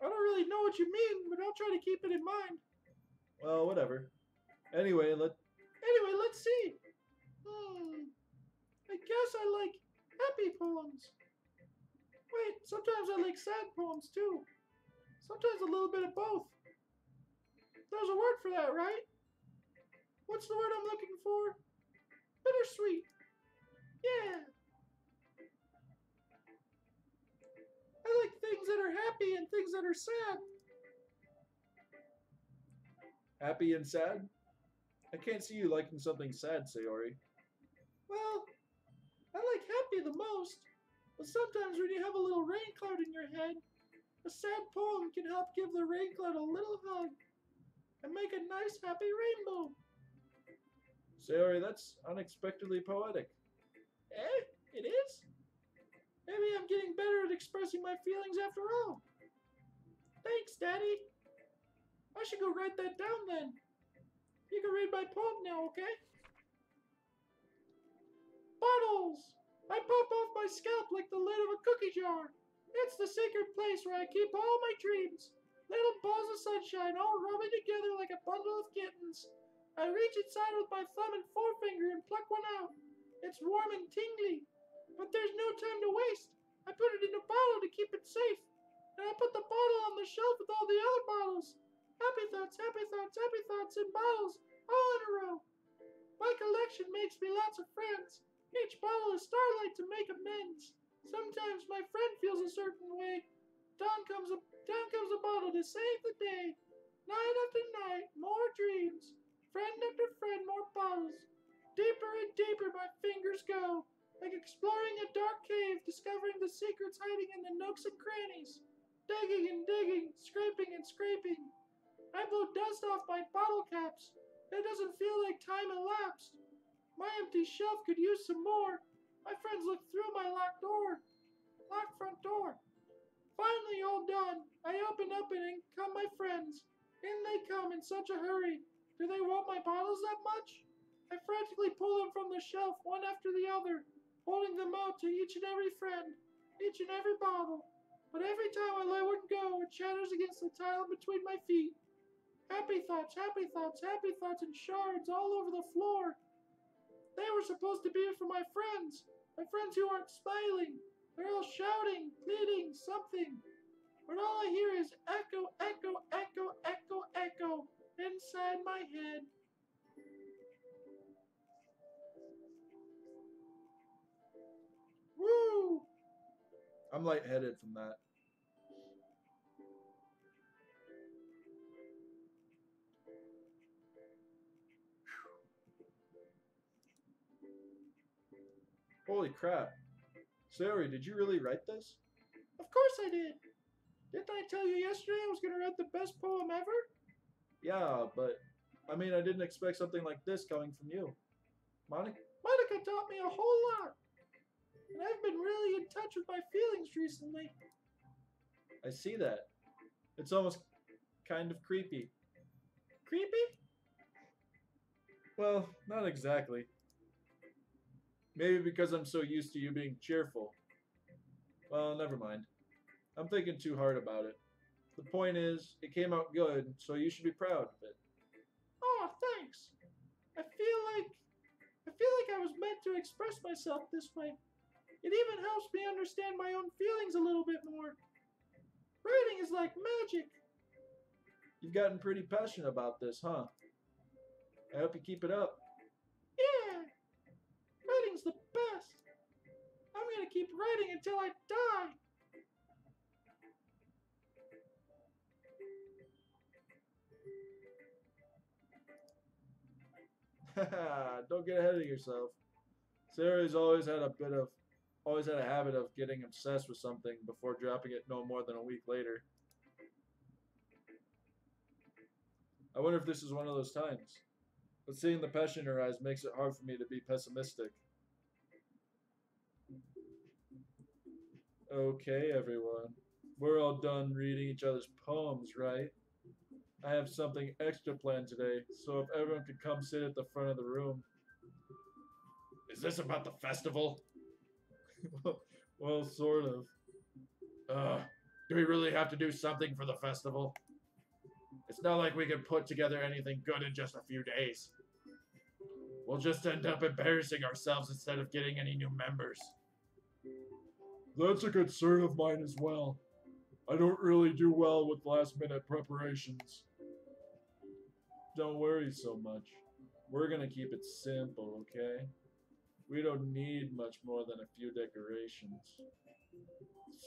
I don't really know what you mean, but I'll try to keep it in mind. Well, whatever. Anyway, Let's see. I guess I like happy poems. Wait, sometimes I like sad poems too. Sometimes a little bit of both. There's a word for that, right? What's the word I'm looking for? Bittersweet. Yeah. I like things that are happy and things that are sad. happy and sad? I can't see you liking something sad, Sayori. Well, I like happy the most. But sometimes when you have a little rain cloud in your head, a sad poem can help give the rain cloud a little hug and make a nice happy rainbow. Sayori, that's unexpectedly poetic. Eh? It is? Maybe I'm getting better at expressing my feelings after all. Thanks, Daddy. I should go write that down then. You can read my poem now, okay? Bottles! I pop off my scalp like the lid of a cookie jar. It's the sacred place where I keep all my dreams. Little balls of sunshine all rubbing together like a bundle of kittens. I reach inside with my thumb and forefinger and pluck one out. It's warm and tingly, but there's no time to waste. I put it in a bottle to keep it safe, and I put the bottle on the shelf with all the other bottles. Happy thoughts, happy thoughts, happy thoughts in bottles, all in a row. My collection makes me lots of friends. Each bottle is starlight to make amends. Sometimes my friend feels a certain way. Down comes a bottle to save the day. Night after night, more dreams. Friend after friend, more bottles. Deeper and deeper my fingers go, like exploring a dark cave, discovering the secrets hiding in the nooks and crannies. Digging and digging, scraping and scraping. I blow dust off my bottle caps. It doesn't feel like time elapsed. My empty shelf could use some more. My friends look through my locked front door. Finally, all done. I open up and in come my friends. In they come in such a hurry. Do they want my bottles that much? I frantically pull them from the shelf one after the other, holding them out to each and every friend, each and every bottle. But every time I let one go, it shatters against the tile between my feet. Happy thoughts, happy thoughts, happy thoughts in shards all over the floor. They were supposed to be for my friends who aren't smiling. They're all shouting, pleading, something. But all I hear is echo, echo, echo, echo, echo inside my head. Woo! I'm lightheaded from that. Holy crap. Sayori, did you really write this? Of course I did. Didn't I tell you yesterday I was going to write the best poem ever? Yeah, but I mean, I didn't expect something like this coming from you. Monica? Monica taught me a whole lot. And I've been really in touch with my feelings recently. I see that. It's almost kind of creepy. Creepy? Well, not exactly. Maybe because I'm so used to you being cheerful. Well, never mind. I'm thinking too hard about it. The point is, it came out good, so you should be proud of it. Oh, thanks. I feel like I was meant to express myself this way. It even helps me understand my own feelings a little bit more. Writing is like magic. You've gotten pretty passionate about this, huh? I hope you keep it up. Yeah. Writing's the best. I'm going to keep writing until I die. Don't get ahead of yourself. Sayori's always had a habit of getting obsessed with something before dropping it no more than a week later. I wonder if this is one of those times. But seeing the passion in her eyes makes it hard for me to be pessimistic. Okay, everyone. We're all done reading each other's poems, right? I have something extra planned today, so if everyone could come sit at the front of the room. Is this about the festival? Well, sort of. Do we really have to do something for the festival? It's not like we can put together anything good in just a few days. We'll just end up embarrassing ourselves instead of getting any new members. That's a concern of mine as well. I don't really do well with last-minute preparations. Don't worry so much. We're gonna keep it simple, okay? We don't need much more than a few decorations.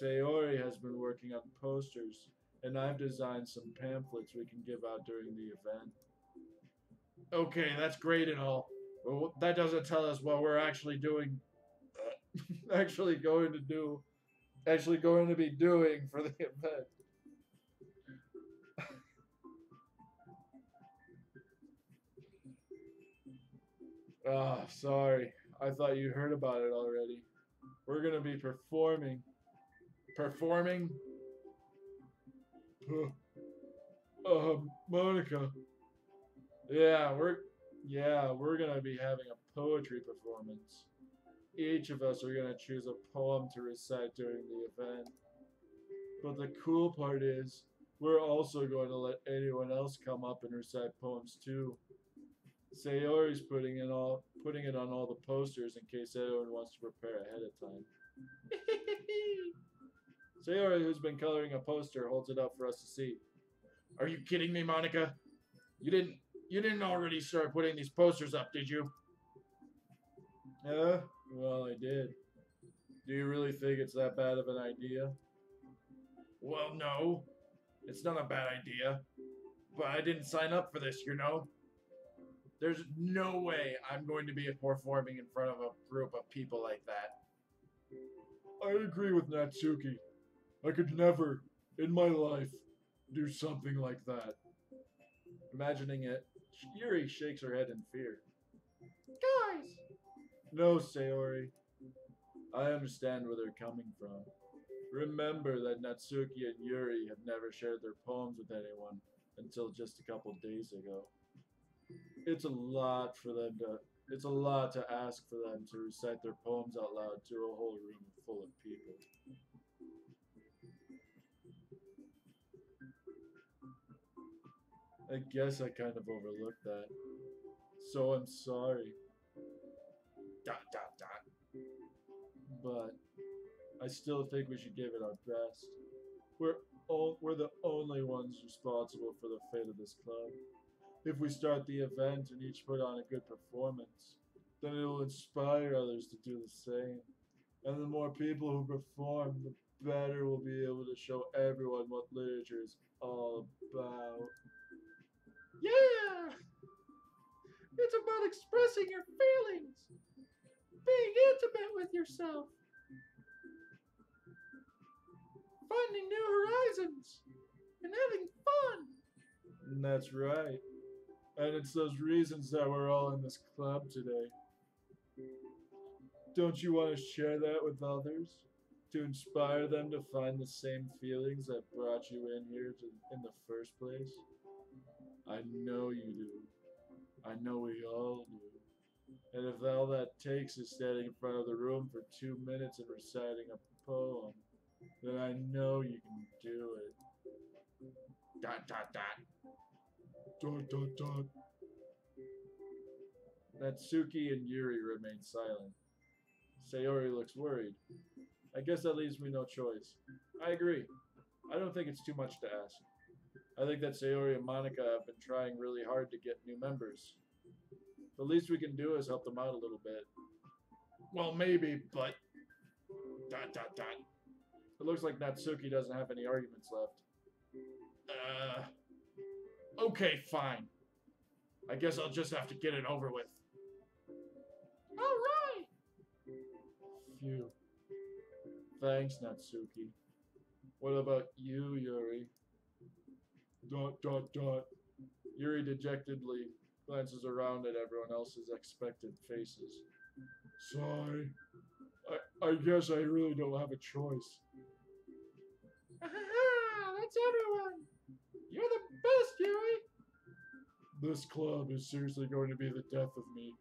Sayori has been working on posters, and I've designed some pamphlets we can give out during the event. Okay, that's great and all. But that doesn't tell us what we're actually doing. Actually going to be doing for the event. Sorry. I thought you heard about it already. We're gonna be performing. Performing? Monica. Yeah, we're gonna be having a poetry performance. Each of us are gonna choose a poem to recite during the event. But the cool part is, we're also going to let anyone else come up and recite poems too. Sayori's putting it on all the posters in case anyone wants to prepare ahead of time. Sayori, who's been coloring a poster, holds it up for us to see. Are you kidding me, Monica? You didn't already start putting these posters up, did you? Well, I did. Do you really think it's that bad of an idea? Well, no. It's not a bad idea. But I didn't sign up for this, you know? There's no way I'm going to be performing in front of a group of people like that. I agree with Natsuki. I could never, in my life, do something like that. Imagining it, Yuri shakes her head in fear. Guys! No, Sayori. I understand where they're coming from. Remember that Natsuki and Yuri have never shared their poems with anyone until just a couple days ago. It's a lot to ask for them to recite their poems out loud to a whole room full of people. I guess I kind of overlooked that. So I'm sorry. ... But I still think we should give it our best. We're the only ones responsible for the fate of this club. If we start the event and each put on a good performance, then it will inspire others to do the same. And the more people who perform, the better we'll be able to show everyone what literature is all about. Yeah! It's about expressing your feelings, being intimate with yourself, finding new horizons, and having fun. And that's right. And it's those reasons that we're all in this club today. Don't you want to share that with others? To inspire them to find the same feelings that brought you in here in the first place? I know you do. I know we all do. And if all that takes is standing in front of the room for 2 minutes and reciting a poem, then I know you can do it. ... Natsuki and Yuri remain silent. Sayori looks worried. I guess that leaves me no choice. I agree. I don't think it's too much to ask. I think that Sayori and Monica have been trying really hard to get new members. The least we can do is help them out a little bit. Well, maybe, but... ... It looks like Natsuki doesn't have any arguments left. Okay, fine. I guess I'll just have to get it over with. Phew. Thanks, Natsuki. What about you, Yuri? Dot dot dot. Yuri dejectedly glances around at everyone else's expectant faces. Sorry. I guess I really don't have a choice. That's everyone. You're the best, Yuri. This club is seriously going to be the death of me.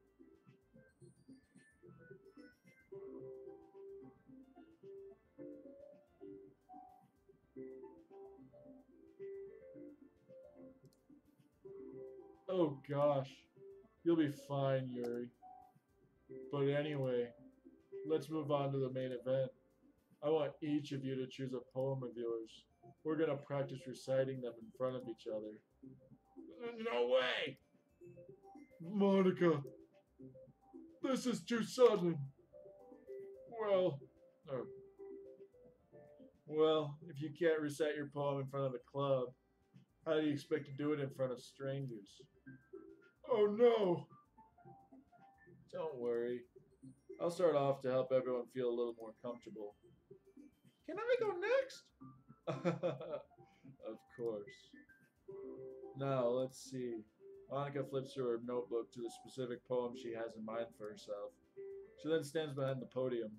Oh gosh. You'll be fine, Yuri. But anyway, let's move on to the main event. I want each of you to choose a poem of yours. We're gonna practice reciting them in front of each other. No way! Monica, this is too sudden. Well, oh. Well, if you can't recite your poem in front of a club, how do you expect to do it in front of strangers? Oh no! Don't worry. I'll start off to help everyone feel a little more comfortable. Can I go next? Of course. Now, let's see. Monica flips through her notebook to the specific poem she has in mind for herself. She then stands behind the podium.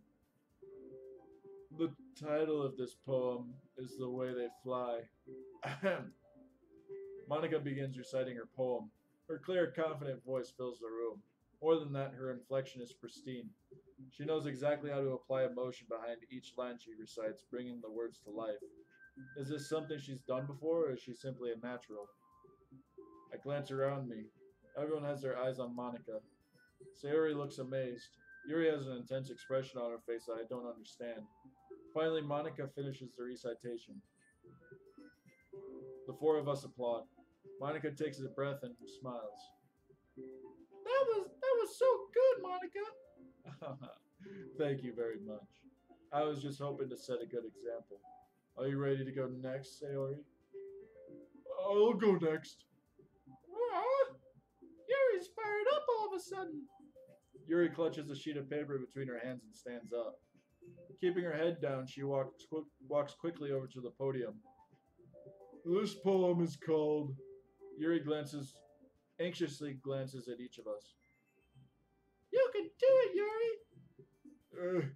The title of this poem is The Way They Fly. Monica begins reciting her poem. Her clear, confident voice fills the room. More than that, her inflection is pristine. She knows exactly how to apply emotion behind each line she recites, bringing the words to life. Is this something she's done before, or is she simply a natural? I glance around me. Everyone has their eyes on Monica. Sayori looks amazed. Yuri has an intense expression on her face that I don't understand. Finally, Monica finishes the recitation. The four of us applaud. Monica takes a breath and smiles. That was so good, Monica. Thank you very much. I was just hoping to set a good example. Are you ready to go next, Sayori? I'll go next. What? Yuri's fired up all of a sudden. Yuri clutches a sheet of paper between her hands and stands up. Keeping her head down, she walks quickly over to the podium. This poem is called... Yuri anxiously glances at each of us. You can do it, Yuri!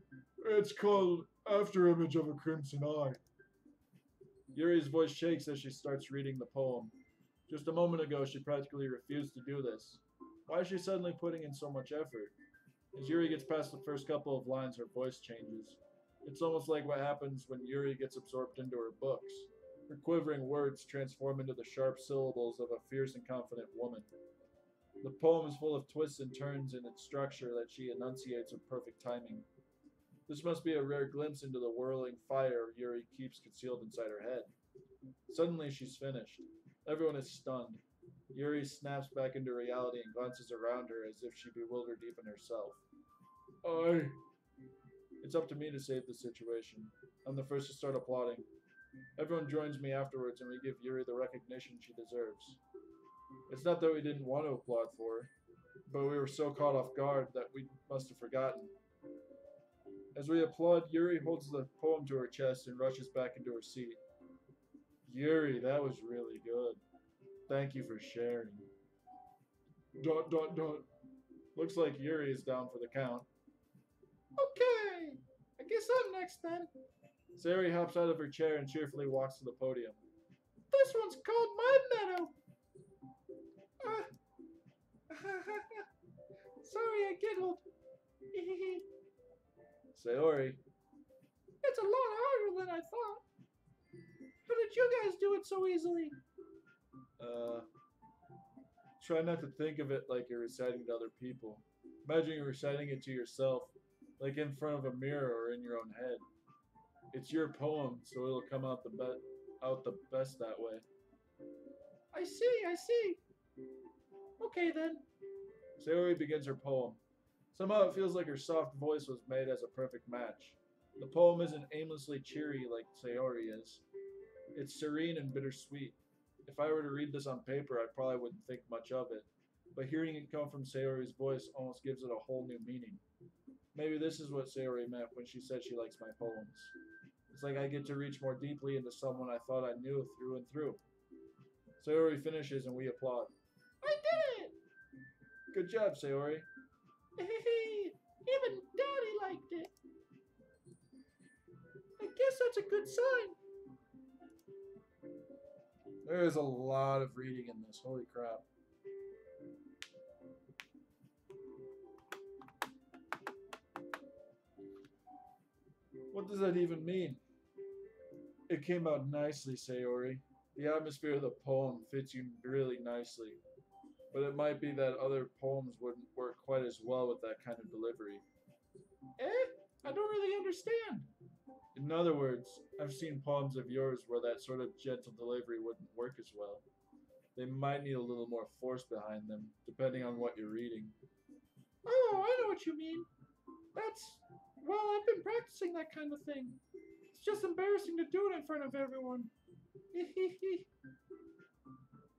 It's called Afterimage of a Crimson Eye. Yuri's voice shakes as she starts reading the poem. Just a moment ago, she practically refused to do this. Why is she suddenly putting in so much effort? As Yuri gets past the first couple of lines, her voice changes. It's almost like what happens when Yuri gets absorbed into her books. Her quivering words transform into the sharp syllables of a fierce and confident woman. The poem is full of twists and turns in its structure that she enunciates with perfect timing. This must be a rare glimpse into the whirling fire Yuri keeps concealed inside her head. Suddenly, she's finished. Everyone is stunned. Yuri snaps back into reality and glances around her as if she bewildered even herself. It's up to me to save the situation. I'm the first to start applauding. Everyone joins me afterwards and we give Yuri the recognition she deserves. It's not that we didn't want to applaud for her, but we were so caught off guard that we must have forgotten. As we applaud, Yuri holds the poem to her chest and rushes back into her seat. Yuri, that was really good. Thank you for sharing. ... Looks like Yuri is down for the count. Okay, I guess I'm next then. Sayori hops out of her chair and cheerfully walks to the podium. This one's called My Meadow. Sorry, I giggled. Sayori. It's a lot harder than I thought. How did you guys do it so easily? Try not to think of it like you're reciting to other people. Imagine you're reciting it to yourself, like in front of a mirror or in your own head. It's your poem, so it'll come out the best that way. I see. Okay then. Sayori begins her poem. Somehow it feels like her soft voice was made as a perfect match. The poem isn't aimlessly cheery like Sayori is. It's serene and bittersweet. If I were to read this on paper, I probably wouldn't think much of it. But hearing it come from Sayori's voice almost gives it a whole new meaning. Maybe this is what Sayori meant when she said she likes my poems. It's like I get to reach more deeply into someone I thought I knew through and through. Sayori finishes and we applaud. I did it! Good job, Sayori. Even Daddy liked it. I guess that's a good sign. There is a lot of reading in this. Holy crap. What does that even mean? It came out nicely, Sayori. The atmosphere of the poem fits you really nicely. But it might be that other poems wouldn't work quite as well with that kind of delivery. I don't really understand. In other words, I've seen poems of yours where that sort of gentle delivery wouldn't work as well. They might need a little more force behind them, depending on what you're reading. Oh, I know what you mean. Well, I've been practicing that kind of thing. It's just embarrassing to do it in front of everyone.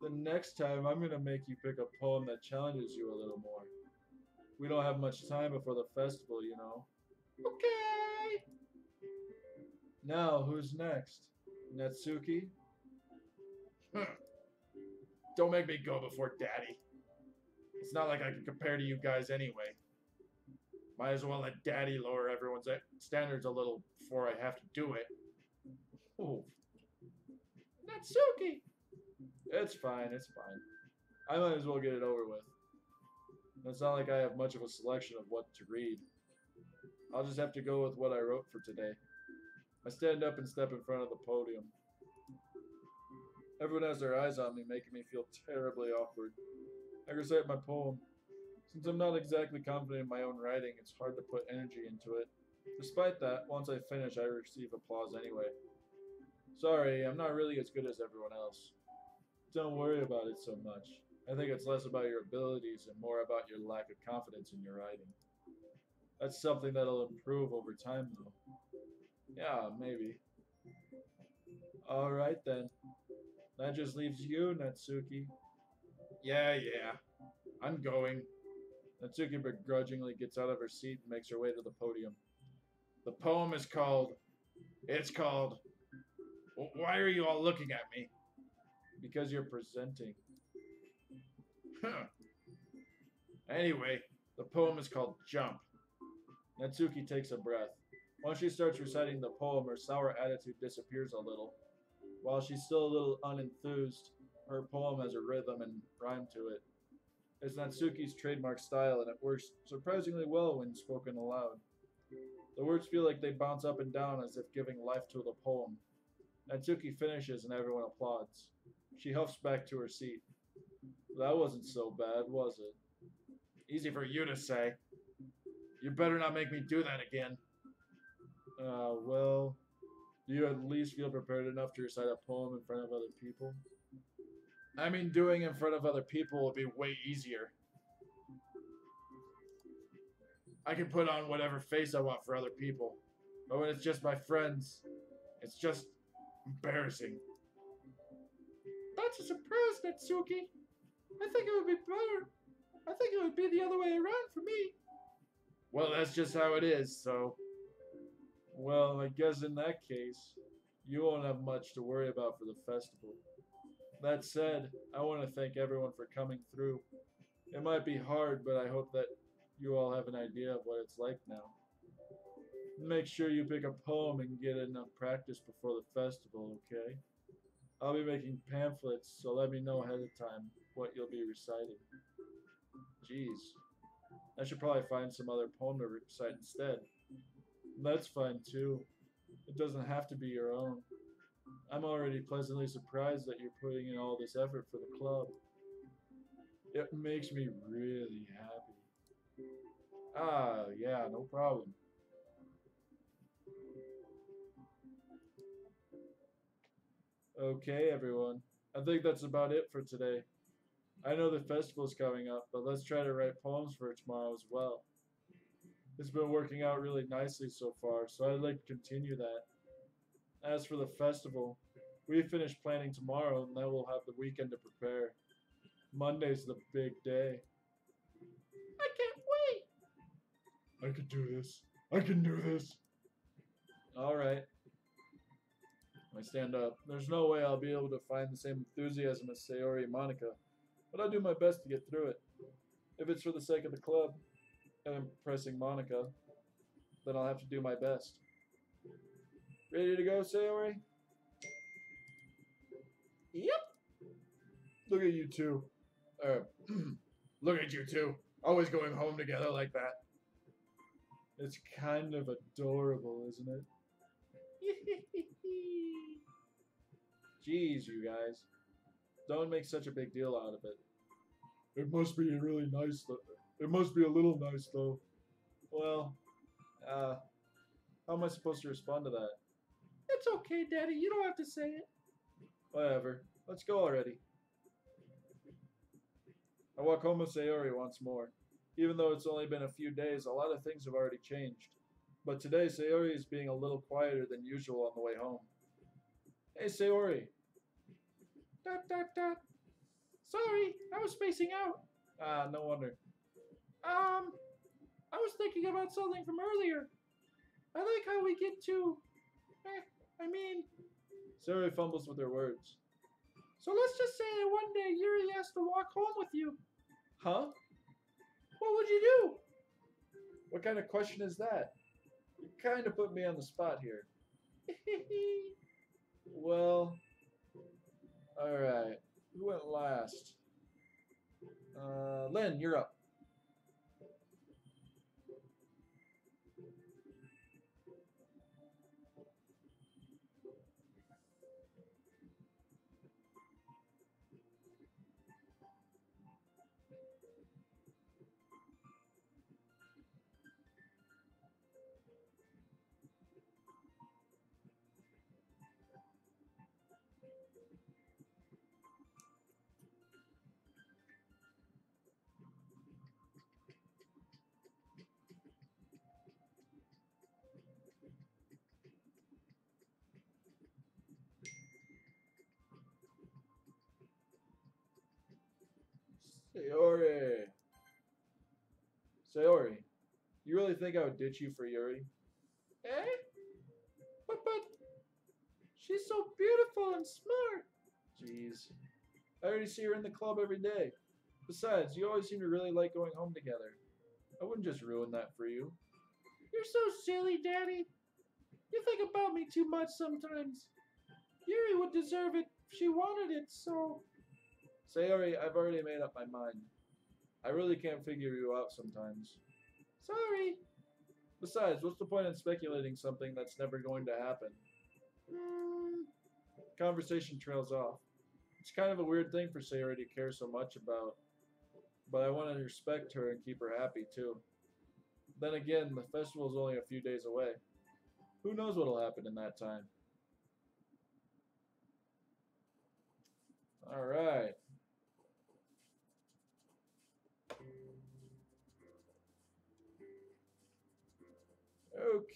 The next time, I'm going to make you pick a poem that challenges you a little more. We don't have much time before the festival, you know. Okay. Now, who's next? Natsuki? Don't make me go before Daddy. It's not like I can compare to you guys anyway. Might as well let Daddy lower everyone's standards a little before I have to do it. Oh. Natsuki! It's fine, it's fine. I might as well get it over with. It's not like I have much of a selection of what to read. I'll just have to go with what I wrote for today. I stand up and step in front of the podium. Everyone has their eyes on me, making me feel terribly awkward. I recite my poem. Since I'm not exactly confident in my own writing, it's hard to put energy into it. Despite that, once I finish, I receive applause anyway. Sorry, I'm not really as good as everyone else. Don't worry about it so much. I think it's less about your abilities and more about your lack of confidence in your writing. That's something that'll improve over time, though. Yeah, maybe. Alright then. That just leaves you, Natsuki. Yeah. I'm going. Natsuki begrudgingly gets out of her seat and makes her way to the podium. The poem is called... Why are you all looking at me? Because you're presenting. Huh. Anyway, the poem is called Jump. Natsuki takes a breath. Once she starts reciting the poem, her sour attitude disappears a little. While she's still a little unenthused, her poem has a rhythm and rhyme to it. It's Natsuki's trademark style, and it works surprisingly well when spoken aloud. The words feel like they bounce up and down as if giving life to the poem. Natsuki finishes and everyone applauds. She huffs back to her seat. That wasn't so bad, was it? Easy for you to say. You better not make me do that again. Well, do you at least feel prepared enough to recite a poem in front of other people? I mean, doing in front of other people would be way easier. I can put on whatever face I want for other people. But when it's just my friends, it's just embarrassing. That's a surprise, Natsuki. I think it would be better. I think it would be the other way around for me. Well, that's just how it is, so... Well, I guess in that case, you won't have much to worry about for the festival. That said, I want to thank everyone for coming through. It might be hard, but I hope that you all have an idea of what it's like now. Make sure you pick a poem and get enough practice before the festival, okay? I'll be making pamphlets, so let me know ahead of time what you'll be reciting. Jeez. I should probably find some other poem to recite instead. That's fine too. It doesn't have to be your own. I'm already pleasantly surprised that you're putting in all this effort for the club. It makes me really happy. Ah, yeah, no problem. Okay, everyone. I think that's about it for today. I know the festival's coming up, but let's try to write poems for tomorrow as well. It's been working out really nicely so far, so I'd like to continue that. As for the festival, we finish planning tomorrow, and then we'll have the weekend to prepare. Monday's the big day. I can't wait! I can do this. I can do this. All right. I stand up. There's no way I'll be able to find the same enthusiasm as Sayori and Monica, but I'll do my best to get through it. If it's for the sake of the club and impressing Monica, then I'll have to do my best. Ready to go, Sayori? Yep. Look at you two. Look at you two. Always going home together like that. It's kind of adorable, isn't it? Jeez, you guys. Don't make such a big deal out of it. It must be really nice, though. It must be a little nice, though. Well, how am I supposed to respond to that? It's okay, Daddy. You don't have to say it. Whatever. Let's go already. I walk home with Sayori once more. Even though it's only been a few days, a lot of things have already changed. But today, Sayori is being a little quieter than usual on the way home. Hey, Sayori. Sorry, I was spacing out. Ah, no wonder. I was thinking about something from earlier. I like how we get to... Sayori fumbles with her words. So let's just say that one day Yuri has to walk home with you. Huh? What would you do? What kind of question is that? You kind of put me on the spot here. Well, alright. Who went last? Lynn, you're up. Sayori. Sayori, you really think I would ditch you for Yuri? Eh? But she's so beautiful and smart. Jeez. I already see her in the club every day. Besides, you always seem to really like going home together. I wouldn't just ruin that for you. You're so silly, Daddy. You think about me too much sometimes. Yuri would deserve it if she wanted it, so... Sayori, I've already made up my mind. I really can't figure you out sometimes. Sorry. Besides, what's the point in speculating something that's never going to happen? Conversation trails off. It's kind of a weird thing for Sayori to care so much about, but I want to respect her and keep her happy too. Then again, the festival is only a few days away. Who knows what'll happen in that time? All right.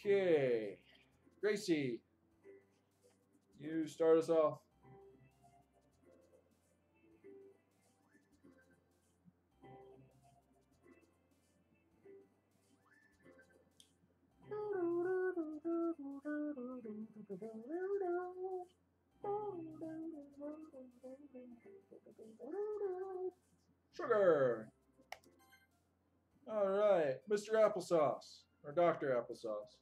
Okay. Gracie, you start us off. Sugar. All right, Mr. Applesauce, or Dr. Applesauce.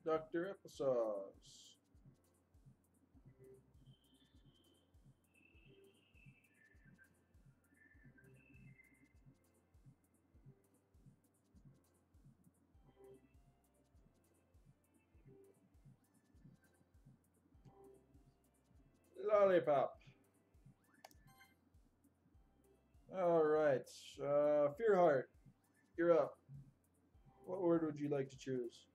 Dr. Applesauce. Lollipop. Alright. Fearheart, you're up. What word would you like to choose?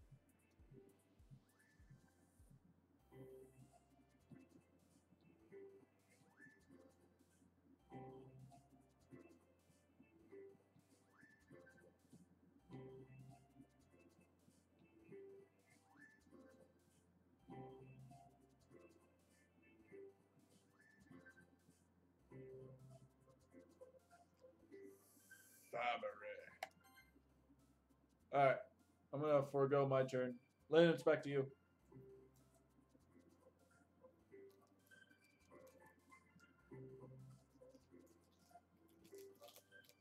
Alright. I'm gonna forego my turn. Lynn, it's back to you.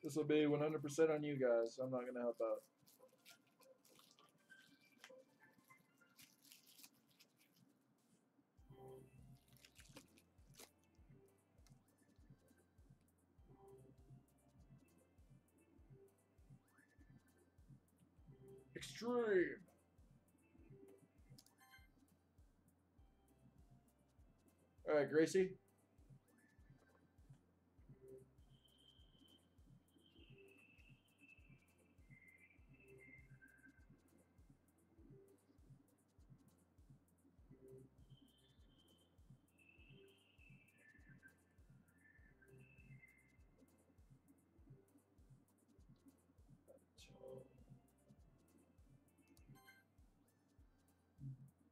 This will be 100% on you guys. I'm not gonna help out. Extreme. All right, Gracie.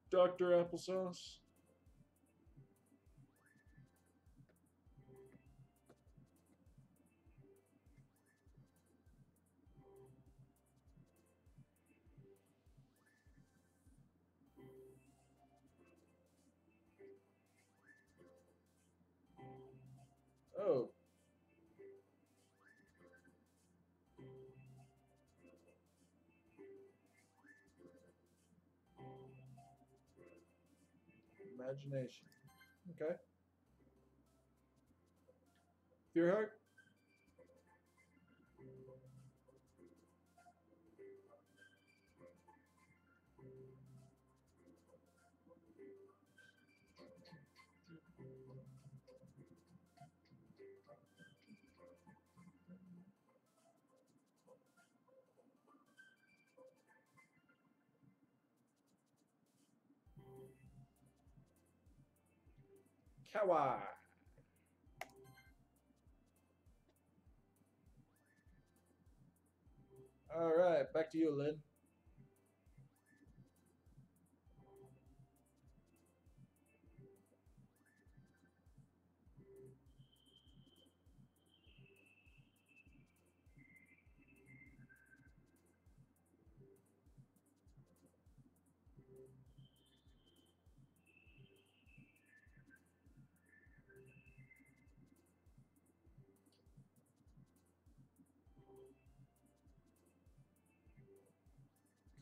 Dr. Applesauce. Oh. Imagination. Okay. Fearheart. Kawaii. All right, back to you, Lynn.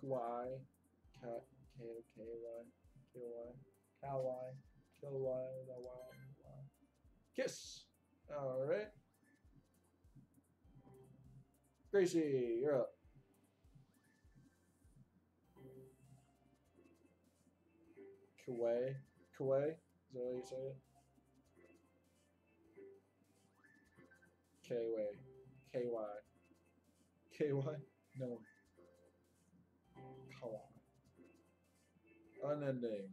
Kawaii. Kawaii. Kiss. All right. Gracie, you're up. Kawaii. Kawaii. Is that how you say it? K-way. K-Y. K-Y? No. Kawaii. Unending.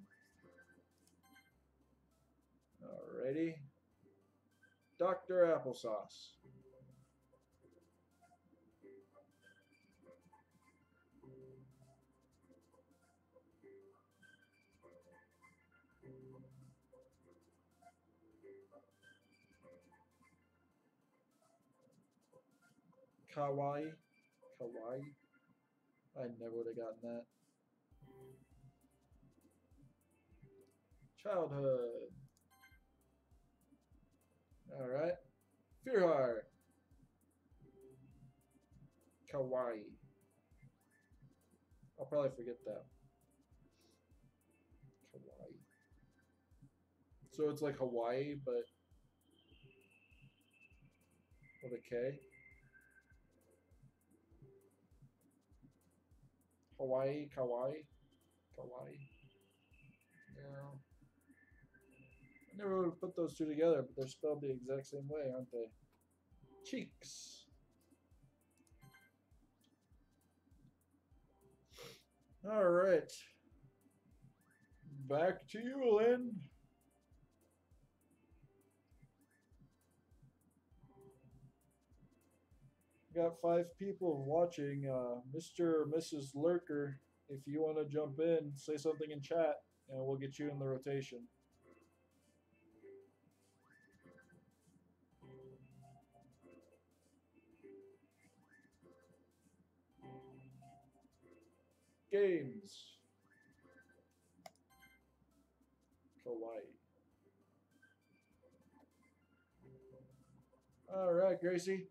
Alrighty. Dr. Applesauce. Kawaii. Kawaii. I never would have gotten that. Childhood. Alright. Fearheart. Kawaii. I'll probably forget that. Kawaii. So it's like Hawaii, but with a K. Hawaii, Kawaii, Kawaii. Yeah. I never would have put those two together, but they're spelled the exact same way, aren't they? Cheeks. All right. Back to you, Lynn. Got 5 people watching. Mr. or Mrs. Lurker, if you want to jump in, say something in chat, and we'll get you in the rotation. Games. Kawaii. All right, Gracie.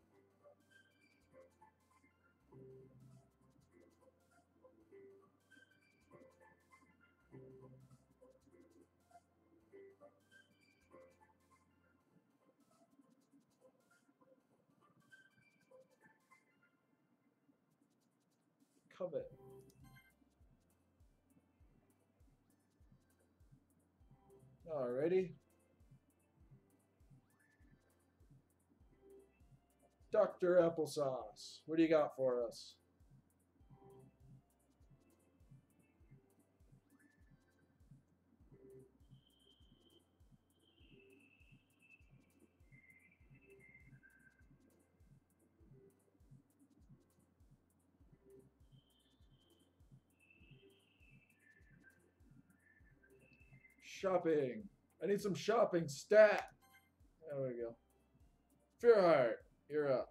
Covet. Alrighty. Dr. Applesauce, what do you got for us? Shopping. I need some shopping stat. There we go. Fearheart, you're up.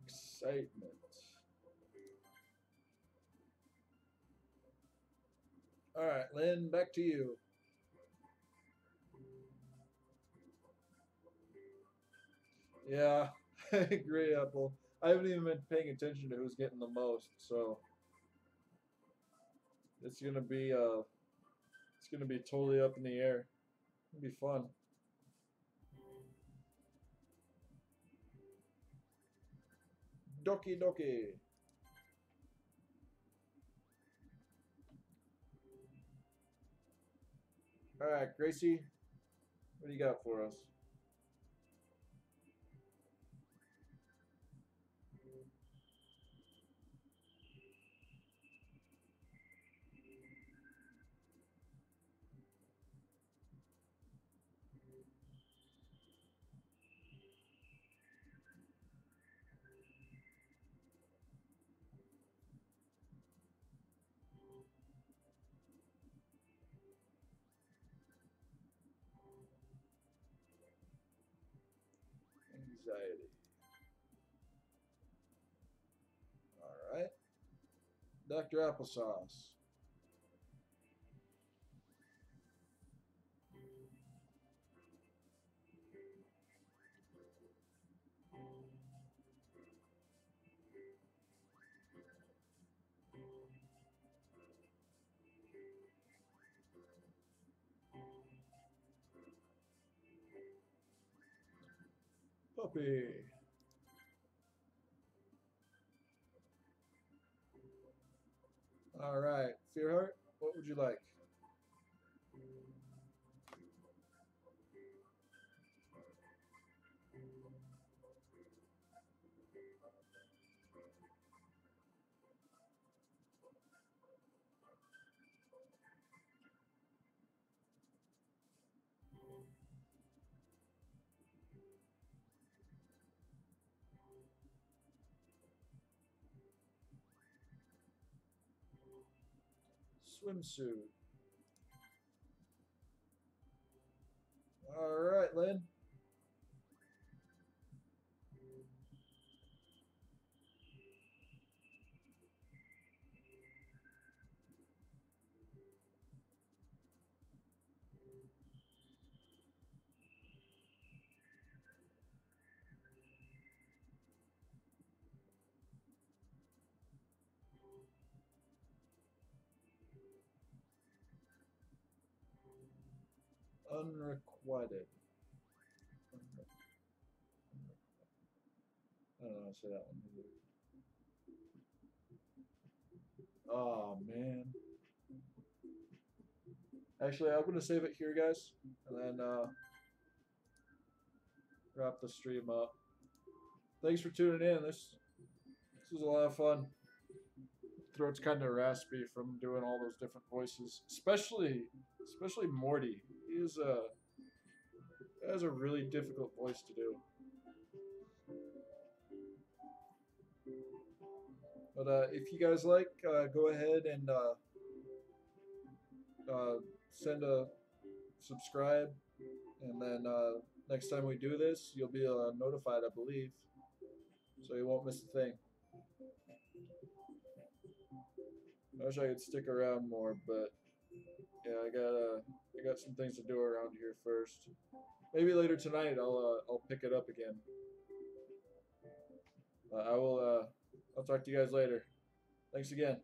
Excitement. All right, Lynn, back to you. Yeah, I agree, Apple. I haven't even been paying attention to who's getting the most, so it's gonna be totally up in the air. It'll be fun. Doki doki. All right, Gracie, what do you got for us? Anxiety. All right. Dr. Applesauce. Puppy. All right, Fearheart, what would you like? Swimsuit. All right, Lynn. Unrequited. I don't know how to say that one either. Oh man. Actually, I'm gonna save it here, guys, and then wrap the stream up. Thanks for tuning in. This was a lot of fun. Throat's kind of raspy from doing all those different voices, especially Morty. He has a really difficult voice to do. But if you guys like, go ahead and send a subscribe, and then next time we do this, you'll be notified, I believe, so you won't miss a thing. I wish I could stick around more, but yeah, I got some things to do around here first. Maybe later tonight I'll pick it up again. I'll talk to you guys later. Thanks again.